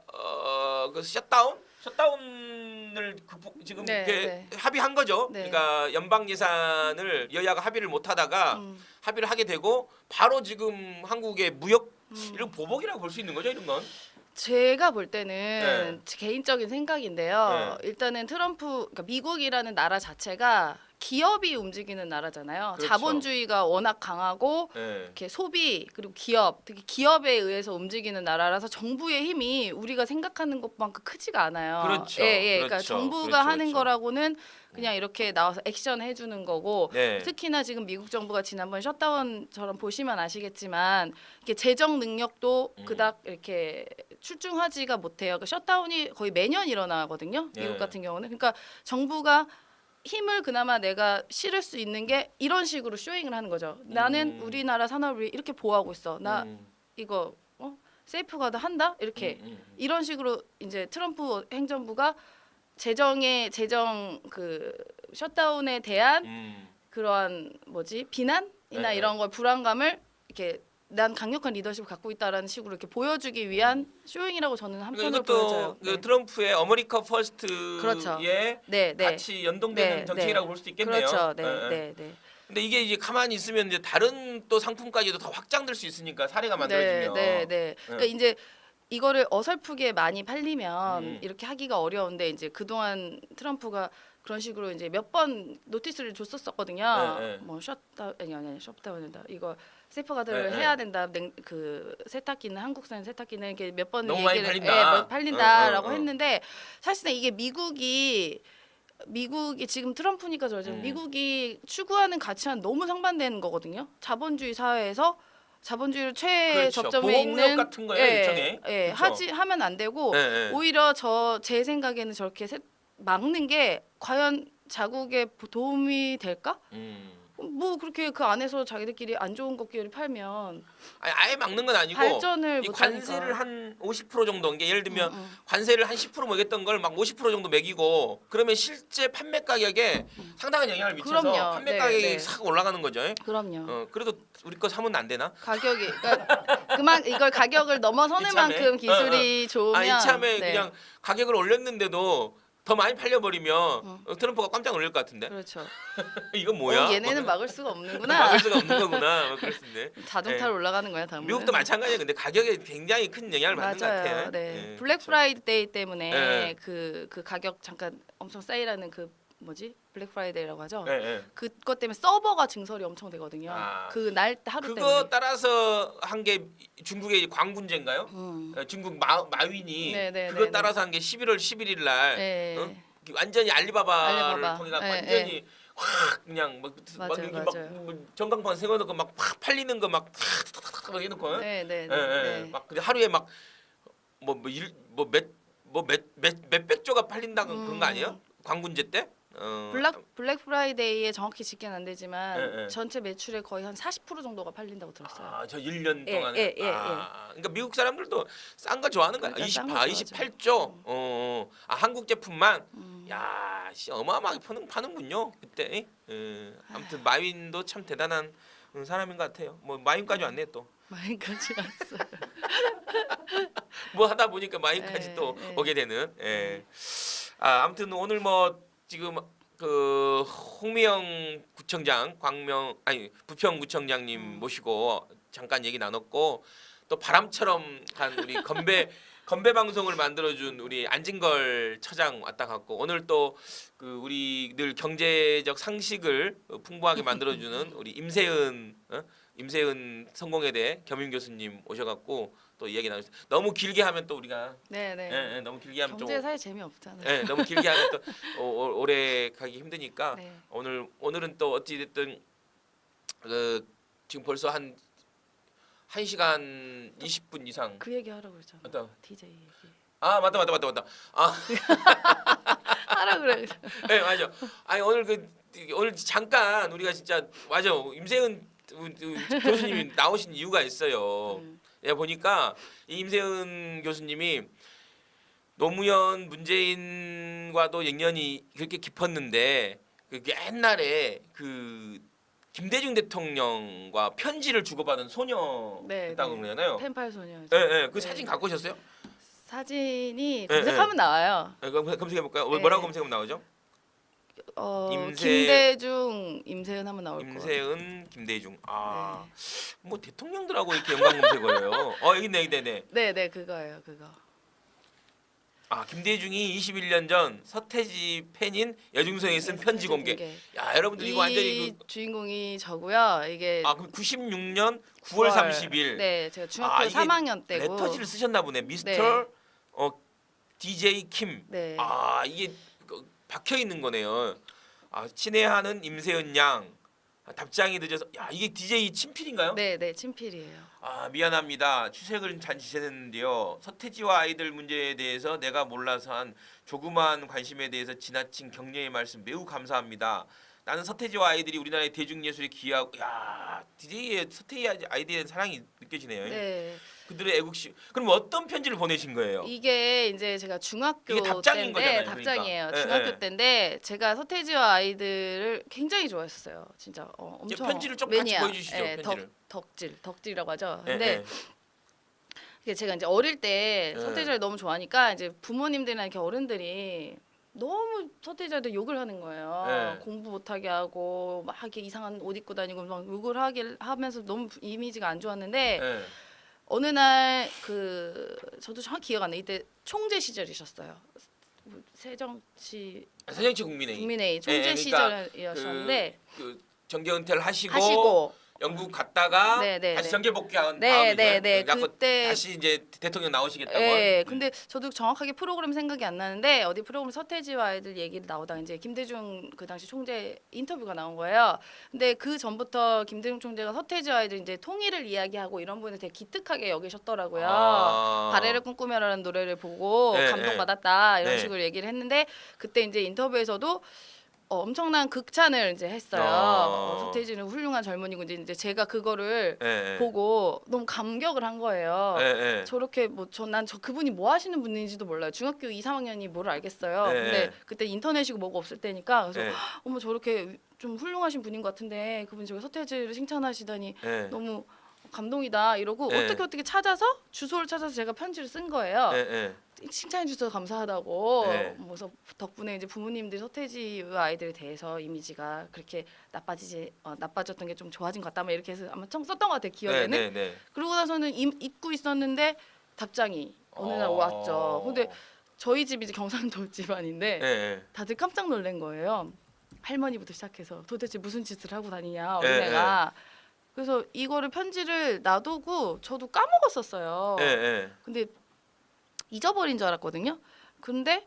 그 셧다운을 지금 네, 이렇게 네. 합의한 거죠. 네. 그러니까 연방 예산을 여야가 합의를 못 하다가 합의를 하게 되고 바로 지금 한국의 무역 이런 보복이라고 볼 수 있는 거죠, 이런 건. 제가 볼 때는 네. 개인적인 생각인데요. 일단은 그러니까 미국이라는 나라 자체가 기업이 움직이는 나라잖아요. 그렇죠. 자본주의가 워낙 강하고 예. 이렇게 소비 그리고 기업 특히 기업에 의해서 움직이는 나라라서 정부의 힘이 우리가 생각하는 것만큼 크지가 않아요. 그렇죠. 그러니까 그렇죠. 정부가 그렇죠. 하는 그렇죠. 거라고는 그냥 이렇게 나와서 액션 해주는 거고 네. 특히나 지금 미국 정부가 지난번 셧다운처럼 보시면 아시겠지만 이렇게 재정 능력도 그닥 이렇게 출중하지가 못해요. 그 셧다운이 거의 매년 일어나거든요. 미국 네. 같은 경우는 그러니까 정부가 힘을 그나마 내가 실을 수 있는 게 이런 식으로 쇼잉을 하는 거죠. 나는 우리나라 산업을 이렇게 보호하고 있어. 나 이거 세이프가드 한다 이렇게 이런 식으로 이제 트럼프 행정부가 재정 그 셧다운에 대한 그러한 비난이나 네. 이런 걸 불안감을 이렇게 난 강력한 리더십을 갖고 있다라는 식으로 이렇게 보여주기 위한 쇼잉이라고 저는 한편으로 보여져요. 이것도 그 트럼프의 아메리카 퍼스트에 그렇죠. 같이 연동되는 정책이라고 볼 수도 있겠네요. 그렇죠. 네. 근데 이게 이제 가만히 있으면 이제 다른 또 상품까지도 더 확장될 수 있으니까 사례가 만들어지면. 그러니까 이제 이거를 어설프게 많이 팔리면 이렇게 하기가 어려운데 이제 그동안 트럼프가 그런 식으로 이제 몇 번 노티스를 줬었거든요. 네. 뭐 셧다운이다. 이거 세이프가드를 네. 해야 된다. 그 세탁기는 한국산 세탁기는 이렇게 몇 번 너무 많이 얘기를 팔린다. 팔린다라고 했는데 사실은 이게 미국이 지금 트럼프니까 저죠. 미국이 추구하는 가치와는 너무 상반되는 거거든요. 자본주의 사회에서 자본주의를 최저점에 보호무역 있는 같은 거예요, 일종의. 그렇죠. 하면 안 되고 네. 오히려 제 생각에는 저렇게 막는 게 과연 자국에 도움이 될까? 뭐 그렇게 그 안에서 자기들끼리 안 좋은 것끼리 팔면 아예 막는 건 아니고 발전을 이 못 관세를 하니까. 한 50% 정도 이게 예를 들면 관세를 한 10% 매겼던 걸 막 50% 정도 매기고 그러면 실제 판매 가격에 상당한 영향을 미쳐서 그럼요. 판매 네, 가격이 네. 싹 올라가는 거죠. 그럼요. 그래도 우리 거 사면 안 되나? 가격이 그러니까 이걸 가격을 넘어서는 이참에. 만큼 기술이 좋으면 이참에 네. 그냥 가격을 올렸는데도 더 많이 팔려버리면 트럼프가 깜짝 놀랄 것 같은데. 그렇죠. 이건 뭐야? 얘네는 막을 수가 없는구나. 막을 수가 없는 거구나. 그럴 텐데. 자동차로 올라가는 거야 다음은. 미국도 마찬가지예요. 근데 가격에 굉장히 큰 영향을 받는 것 맞아요. 같아요. 네. 예, 블랙 그렇죠. 프라이데이 때문에 네. 그 가격 잠깐 엄청 세일하는 그 블랙 프라이데이라고 하죠. 예. 그것 때문에 서버가 증설이 엄청 되거든요. 아. 그 날 하루 그거 때문에. 따라서 한 게 중국의 광군제인가요? 중국 마윈이 네, 그거 네, 따라서 한 게 11월 11일 날 네. 완전히 알리바바를 알리바바. 통해서 네, 완전히 확 그냥 막 맞아요, 이렇게 맞아요. 막 전광판 세워놓고 막 확 팔리는 거막 해놓고 네. 막 근데 하루에 막 몇백 조가 팔린다 그런 거 아니에요? 광군제 때? 블랙 프라이데이에 정확히 집계는 안 되지만 네. 전체 매출의 거의 한 40% 정도가 팔린다고 들었어요. 저 1년 예, 동안에. 예. 그러니까 미국 사람들도 싼 거 좋아하는 거야. 그러니까 싼거 28조. 한국 제품만. 야, 씨 어마어마하게 파는군요. 그때. 아무튼 마윈도 참 대단한 사람인 것 같아요. 뭐 마윈까지 왔네 또. 마인까지 왔어요. 뭐 하다 보니까 마윈까지 예, 또 예. 오게 되는. 아무튼 오늘 뭐 지금 그 홍미영 구청장, 부평구청장님 모시고 잠깐 얘기 나눴고 또 바람처럼 한 우리 건배 방송을 만들어준 우리 안진걸 처장 왔다 갔고 오늘 또 그 우리 늘 경제적 상식을 풍부하게 만들어주는 우리 임세은 성공회대 겸임 교수님 오셔갖고 또 이야기 나눴어요. 너무 길게 하면 또 우리가 네. 너무 길게 하면 좀 경제 사회 재미없잖아요. 너무 길게 하면 또 오래 가기 힘드니까 네. 오늘은 또 어찌 됐든 지금 벌써 한 1시간 20분 이상. 그 얘기 하라고 그러잖아. 어떤? DJ 얘기. 맞다. 하라 그래. 네 맞아. 아니 오늘 잠깐 우리가 진짜 맞아 임세은 교수님이 나오신 이유가 있어요. 내가 보니까 이 임세은 교수님이 노무현 문재인과도 인연이 그렇게 깊었는데 그 옛날에 그 김대중 대통령과 편지를 주고받은 소녀였다고 그러잖아요. 펜팔 소녀. 그 사진 갖고 오셨어요? 사진이 검색하면 나와요. 검색해 볼까요? 네. 뭐라고 검색하면 나오죠? 김대중, 임세은 하면 나올 거예요. 임세은, 김대중. 뭐 대통령들하고 이렇게 연관 검색을 해요. 여기 있네. 네, 그거예요, 그거. 아 김대중이 21년 전 서태지 팬인 여중생이 쓴 편지 공개. 야 여러분들 이거 완전히 주인공이 저고요. 이게 그럼 96년 9월 30일. 네, 제가 중학교 이게 3학년 때고. 레터지를 쓰셨나 보네. 미스터 네. DJ 킴. 네. 이게 박혀 있는 거네요. 친애하는 임세은 양. 답장이 늦어서 이게 DJ 친필인가요? 네, 네, 친필이에요. 미안합니다. 추색을 잔 지냈는데요. 서태지와 아이들 문제에 대해서 내가 몰라서 한 조그마한 관심에 대해서 지나친 격려의 말씀 매우 감사합니다. 나는 서태지와 아이들이 우리나라의 대중예술에 기여하고 DJ의 서태지 아이들에 대한 사랑이 느껴지네요. 네. 그들의 애국심. 그럼 어떤 편지를 보내신 거예요? 이게 이제 제가 중학교 이게 답장인 때인데 거잖아요, 답장이에요. 그러니까. 중학교 때인데 제가 서태지와 아이들을 굉장히 좋아했어요. 진짜 엄청 편지를 좀 매니아. 같이 보여주시죠. 네, 편지를. 덕질이라고 하죠. 예, 근데 예. 이게 제가 이제 어릴 때 예. 서태지를 너무 좋아하니까 이제 부모님들이나 이렇게 어른들이 너무 서태지한테 욕을 하는 거예요. 네. 공부 못하게 하고 막 이렇게 이상한 옷 입고 다니고 막 욕을 하면서 너무 이미지가 안 좋았는데 예. 어느 날 저도 정확히 기억 안 나. 이때 총재 시절이셨어요. 새정치 새정치 국민회의. 국민회의 총재 예, 그러니까 시절이었는데 정계 은퇴를 하시고 하시고 영국 갔다가 네, 네, 다시 네. 정계 복귀한 네, 다음에 네, 네. 그때 다시 이제 대통령 나오시겠다고. 예. 근데 저도 정확하게 프로그램 생각이 안 나는데 어디 프로그램 서태지와 아이들 얘기를 나오다가 이제 김대중 그 당시 총재 인터뷰가 나온 거예요. 근데 그 전부터 김대중 총재가 서태지와 아이들 이제 통일을 이야기하고 이런 부분을 되게 기특하게 여기셨더라고요. 발해를 꿈꾸며라는 노래를 보고 네, 감동받았다 이런 네. 식으로 얘기를 했는데 그때 이제 인터뷰에서도 엄청난 극찬을 이제 했어요. 서태지는 훌륭한 젊은이고 이제 제가 그거를 예, 예. 보고 너무 감격을 한 거예요. 예, 예. 저렇게 난 그분이 뭐 하시는 분인지도 몰라요. 중학교 2, 3학년이 뭘 알겠어요. 네. 근데 그때 인터넷이고 뭐가 없을 때니까 그래서 예, 어머 저렇게 좀 훌륭하신 분인 것 같은데 그분이 저기 서태지를 칭찬하시다니 예. 너무 감동이다 이러고 네. 어떻게 찾아서 주소를 찾아서 제가 편지를 쓴 거예요. 예, 예. 칭찬해 주셔서 감사하다고. 네. 그래서 덕분에 이제 부모님들이 서태지와 아이들에 대해서 이미지가 그렇게 나빠졌던 게 좀 좋아진 것 같다. 막 이렇게 해서 아마 썼던 것 같아요. 기억에는. 네, 네, 네. 그러고 나서는 잊고 있었는데 답장이 어느 날 왔죠. 근데 저희 집이 이제 경상도 집안인데 예, 예. 다들 깜짝 놀란 거예요. 할머니부터 시작해서 도대체 무슨 짓을 하고 다니냐 예, 어린애가. 그래서 이거를 편지를 놔두고 저도 까먹었었어요. 예, 예. 근데 잊어버린 줄 알았거든요. 근데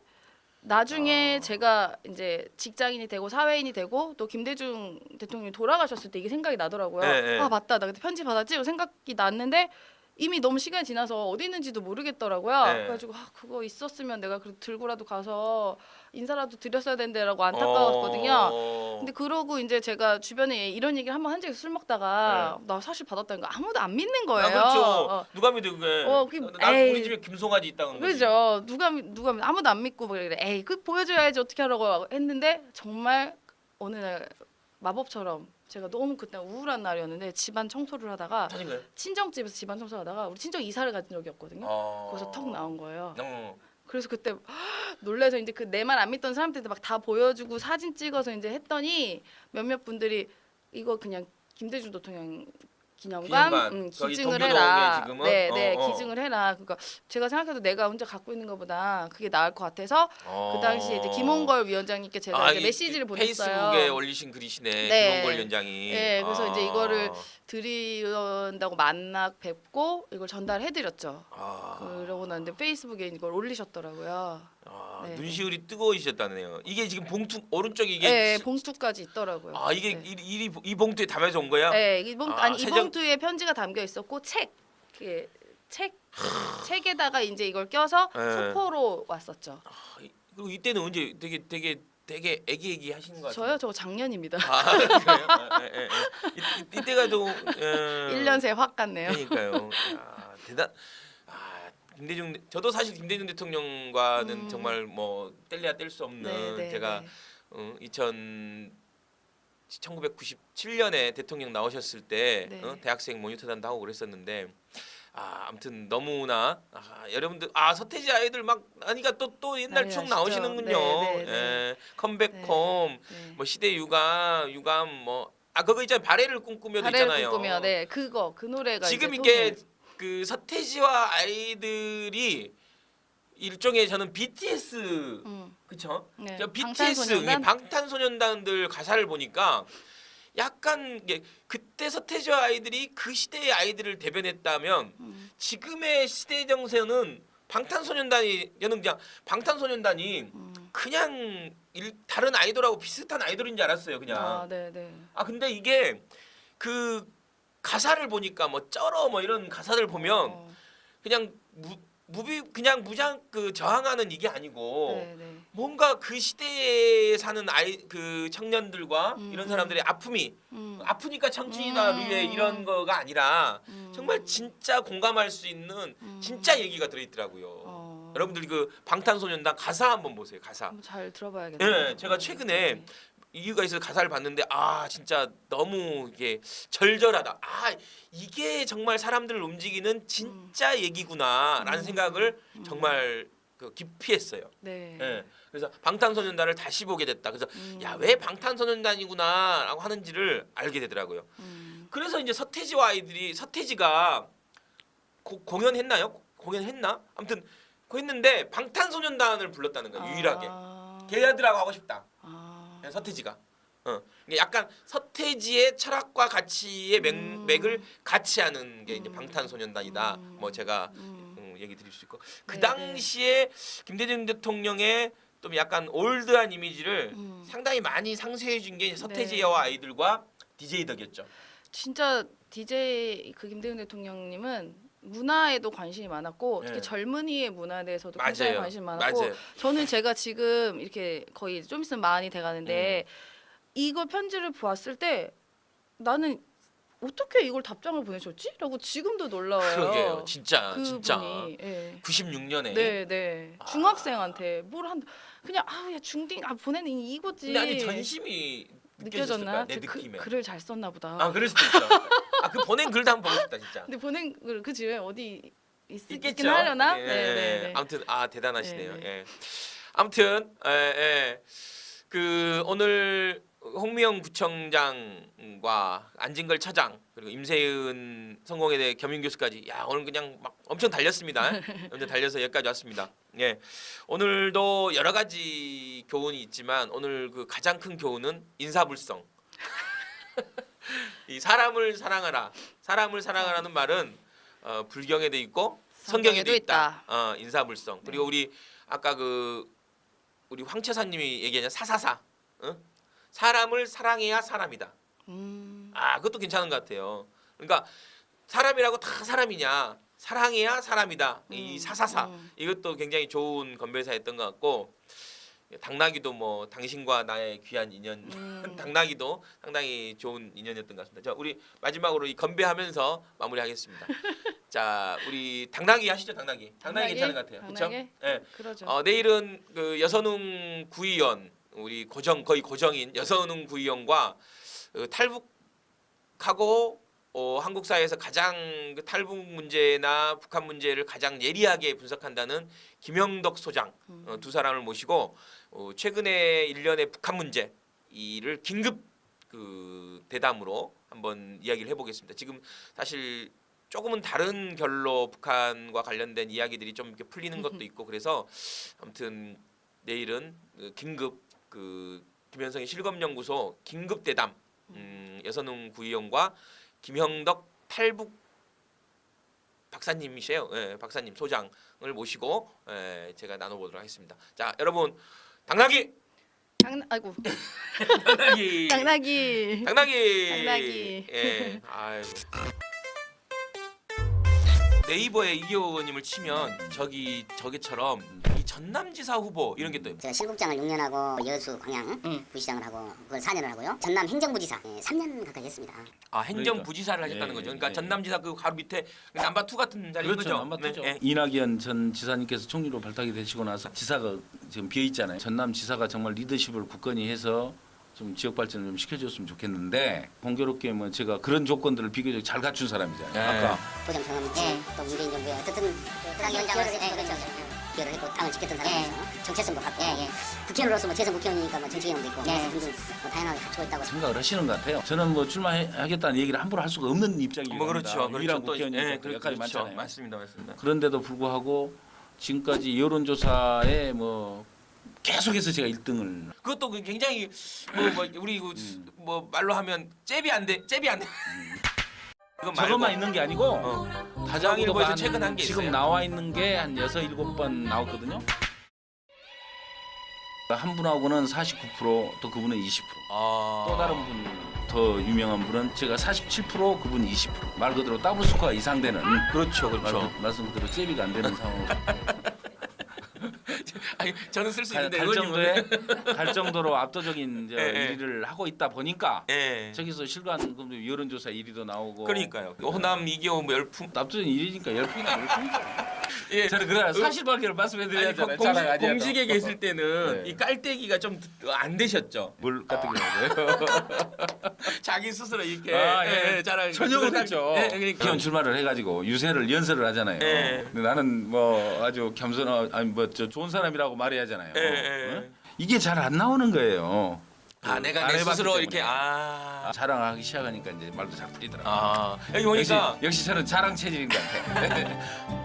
나중에 제가 이제 직장인이 되고 사회인이 되고 또 김대중 대통령이 돌아가셨을 때 이게 생각이 나더라고요. 네, 네. 맞다. 나 그때 편지 받았지? 생각이 났는데 이미 너무 시간이 지나서 어디 있는지도 모르겠더라고요. 네. 그래가지고 그거 있었으면 내가 들고라도 가서 인사라도 드렸어야 된다라고 안타까웠거든요. 근데 그러고 이제 제가 주변에 이런 얘기를 한번 한 적이 술 먹다가 나 사실 받았다는 거 아무도 안 믿는 거예요. 그렇죠. 누가 믿어 그게? 우리 집에 김송아지 있다는 거지. 그죠. 누가 아무도 안 믿고 그래. 에이, 그 보여줘야지 어떻게 하라고 했는데 정말 어느 날 마법처럼 제가 너무 그때 우울한 날이었는데 집안 청소를 하다가 찾은 거예요? 친정집에서 집안 청소하다가 우리 친정 이사를 간 적이 없거든요. 거기서 턱 나온 거예요. 그래서 그때 놀라서 이제 그 내 말 안 믿던 사람들한테 막 다 보여주고 사진 찍어서 이제 했더니 몇몇 분들이 이거 그냥 김대중 대통령 기념관 기증을 해라. 네, 기증을 해라. 그러니까 제가 생각해도 내가 혼자 갖고 있는 것보다 그게 나을 것 같아서 그 당시에 이제 김홍걸 위원장님께 제가 이제 메시지를 보냈어요. 페이스북에 올리신 글이시네. 네. 김홍걸 위원장이. 네, 그래서 이제 이거를 드린다고 만나 뵙고 이걸 전달해드렸죠. 그러고 났는데 페이스북에 이걸 올리셨더라고요. 네. 눈시울이 뜨거우셨다네요. 이게 지금 봉투 오른쪽에 이게 네, 봉투까지 있더라고요. 이게 네. 이 봉투에 담아져 온 거야? 네, 이 세정- 봉투에 편지가 담겨 있었고 책에다가 이제 이걸 껴서 네. 소포로 왔었죠. 그리고 이때는 언제 되게 애기 하신 거 같아요. 저요? 저 작년입니다. 그래요? 이때가 또 1년 새 확 갔네요. 그러니까요. 대단. 김대중 저도 사실 김대중 대통령과는 정말 뭐 뗄래야 뗄 수 없는 제가 1997년에 대통령 나오셨을 때 대학생 모니터단도 하고 그랬었는데 아무튼 너무나 여러분들 서태지 아이들 막 하니까 또 옛날 추억 나오시는군요. 컴백홈 뭐 시대 유감 뭐 그거 있잖아요. 발해를 꿈꾸며도 있잖아요. 꿈꾸며 그 노래가 지금 이제 이게 그 서태지와 아이들이 일종의 저는 BTS 그쵸? 네. 저 BTS 방탄소년단? 방탄소년단들 가사를 보니까 약간 이게 그때 서태지와 아이들이 그 시대의 아이들을 대변했다면 지금의 시대 정세는 방탄소년단이 저는 그냥 방탄소년단이 그냥 다른 아이돌하고 비슷한 아이돌인 줄 알았어요 그냥. 아, 네. 근데 이게 그 가사를 보니까 뭐 쩔어 뭐 이런 가사들 보면 그냥 그냥 무장 그 저항하는 이게 아니고 네. 뭔가 그 시대에 사는 그 청년들과 이런 사람들의 아픔이 아프니까 청춘이다 위에 이런 거가 아니라 정말 진짜 공감할 수 있는 진짜 얘기가 들어있더라고요. 여러분들 그 방탄소년단 가사 한번 보세요. 가사. 한번 잘 들어봐야겠네요. 네, 제가 최근에 이유가 있어서 가사를 봤는데 진짜 너무 이게 절절하다. 이게 정말 사람들을 움직이는 진짜 얘기구나라는 생각을 정말 깊이 했어요. 네. 네, 그래서 방탄소년단을 다시 보게 됐다. 그래서 야, 왜 방탄소년단이구나라고 하는지를 알게 되더라고요. 그래서 이제 서태지와 아이들이 서태지가 공연했나요? 공연했나? 아무튼 했는데 방탄소년단을 불렀다는 거예요. 유일하게. 걔네들하고 하고 싶다. 서태지가 약간 서태지의 철학과 가치의 맥을 같이 하는 게 이제 방탄소년단이다. 뭐 제가 얘기 드릴 수 있고 그 당시에 김대중 대통령의 또 약간 올드한 이미지를 상당히 많이 상쇄해 준 게 서태지와 아이들과 DJ 덕이었죠. 진짜 DJ 그 김대중 대통령님은 문화에도 관심이 많았고 특히 젊은이의 문화에 대해서도 굉장히 관심이 많았고 저는 제가 지금 이렇게 거의 좀 있으면 만이 돼가는데 이거 편지를 보았을 때 나는 어떻게 이걸 답장을 보내셨지? 라고 지금도 놀라워요. 그러게요. 진짜 그분이, 진짜 예. 96년에 네. 중학생한테 뭘 한다. 그냥 야 중딩 보내는 이거지. 근데 아니 전심이 느껴졌나? 내 느낌에. 글을 잘 썼나 보다. 그럴 수도 있죠. 그 보낸 글도 한번 보고 싶다 진짜. 근데 보낸 글 그지 왜 어디 있긴 있겠죠. 하려나? 예. 네. 아무튼 대단하시네요. 네. 예. 아무튼 그 오늘 홍미영 구청장과 안진걸 차장 그리고 임세은 성공회대 겸임교수까지 오늘 그냥 막 엄청 달렸습니다. 엄청 달려서 여기까지 왔습니다. 예. 오늘도 여러 가지 교훈이 있지만 오늘 그 가장 큰 교훈은 인사불성. 이 사람을 사랑하라는 말은 불경에도 있고 성경에도 있다. 인사불성. 그리고 우리 아까 우리 황채사님이 얘기하냐 사사사. 사람을 사랑해야 사람이다. 그것도 괜찮은 것 같아요. 그러니까 사람이라고 다 사람이냐? 사랑해야 사람이다. 이 사사사 이것도 굉장히 좋은 건배사였던 것 같고 당나귀도 뭐 당신과 나의 귀한 인연 당나귀도 상당히 좋은 인연이었던 것 같습니다. 자, 우리 마지막으로 이 건배하면서 마무리하겠습니다. 자, 우리 당나귀 하시죠. 당나귀 괜찮은 것 같아요. 그렇죠? 네. 그러죠. 내일은 그 여선웅 구의원 우리 거의 고정인 여선웅 구의원과 탈북하고 한국 사회에서 가장 그 탈북 문제나 북한 문제를 가장 예리하게 분석한다는 김영덕 소장 두 사람을 모시고 최근에 일련의 북한 문제 이를 긴급 그 대담으로 한번 이야기를 해보겠습니다. 지금 사실 조금은 다른 결로 북한과 관련된 이야기들이 좀 이렇게 풀리는 것도 있고 그래서 아무튼 내일은 긴급 그 김현성의 실검연구소 긴급 대담 여선웅 구의원과 김형덕 탈북 박사님이세요. 박사님 소장을 모시고 제가 나눠보도록 하겠습니다. 자, 여러분 당나귀. 아이고. 당나귀. 당나귀. 예. 아이고. 네이버에 이기호님을 치면 저기처럼 이 전남지사 후보 이런 게 또 제가 실국장을 6년 하고 여수 광양 부시장을 하고 그걸 4년을 하고요. 전남 행정부지사 3년 가까이 했습니다. 행정부지사를 하셨다는 거죠. 그러니까 전남지사 그 바로 밑에 남바 2 같은 자리인 그렇죠. 거죠. 남바 2죠. 네. 이낙연 전 지사님께서 총리로 발탁이 되시고 나서 지사가 지금 비어 있잖아요. 전남 지사가 정말 리더십을 굳건히 해서 좀 지역 발전을 좀 시켜줬으면 좋겠는데 공교롭게 뭐 제가 그런 조건들을 비교적 잘 갖춘 사람이잖아요. 아까 보장 경험 있지. 또 문재인 정부에 어쨌든 당위원장으로 기여를 했고 당을 지켰던 사람이죠. 정체성도 갖고 국회의원으로서 뭐 재선 국회의원이니까 뭐 정치 경험도 있고 등등 뭐 다양하게 갖추고 있다고 생각을 하시는 것 같아요. 저는 뭐 출마하겠다는 얘기를 함부로 할 수가 없는 입장이에요. 그렇죠. 유일한 국회의원이니까 그렇죠. 역할이 많잖아요. 맞습니다. 그런데도 불구하고 지금까지 여론조사에 뭐 계속해서 제가 1등을 그것도 굉장히 뭐 우리 뭐 말로 하면 잽이 안 돼. 그건 말고 저것만 있는 게 아니고 다장일보에서 한 최근 한 게 지금 있어요. 나와 있는 게 한 6, 7번 나왔거든요. 한 분하고는 49%, 또 그분은 20%. 또 다른 분 더 유명한 분은 제가 47%, 그분 20%. 말 그대로 더블 스코어 이상 되는. 그렇죠, 말씀 그대로 잽이가 안 되는 상황. 아니 저는 쓸 수 있는데 갈 정도로 압도적인 이제 예. 1위를 하고 있다 보니까 예. 저기서 실감 여론조사 1위도 나오고. 그러니까요. 호남 이기호 뭐 열풍. 압도적인 1위니까 열풍이다. 예. 저는 그래 사실관계를 말씀해드려야잖아요. 공직에 계실 때는 네. 이 깔때기가 좀 안 되셨죠. 뭘 까뜨기라고요? 자기 스스로 이렇게 자랑 전혀 못했죠. 그러니까. 기원 출마를 해가지고 유세를 연설을 하잖아요. 예. 근데 나는 뭐 아주 겸손한 아니 뭐 저 좋은 사람이라고 말해야 하잖아요. 예. 이게 잘 안 나오는 거예요. 내가 안 내 해봤기 스스로 때문에. 이렇게 자랑하기 시작하니까 이제 말도 잘 풀리더라고요. 여기 보니까 역시 저는 자랑 체질인 것 같아.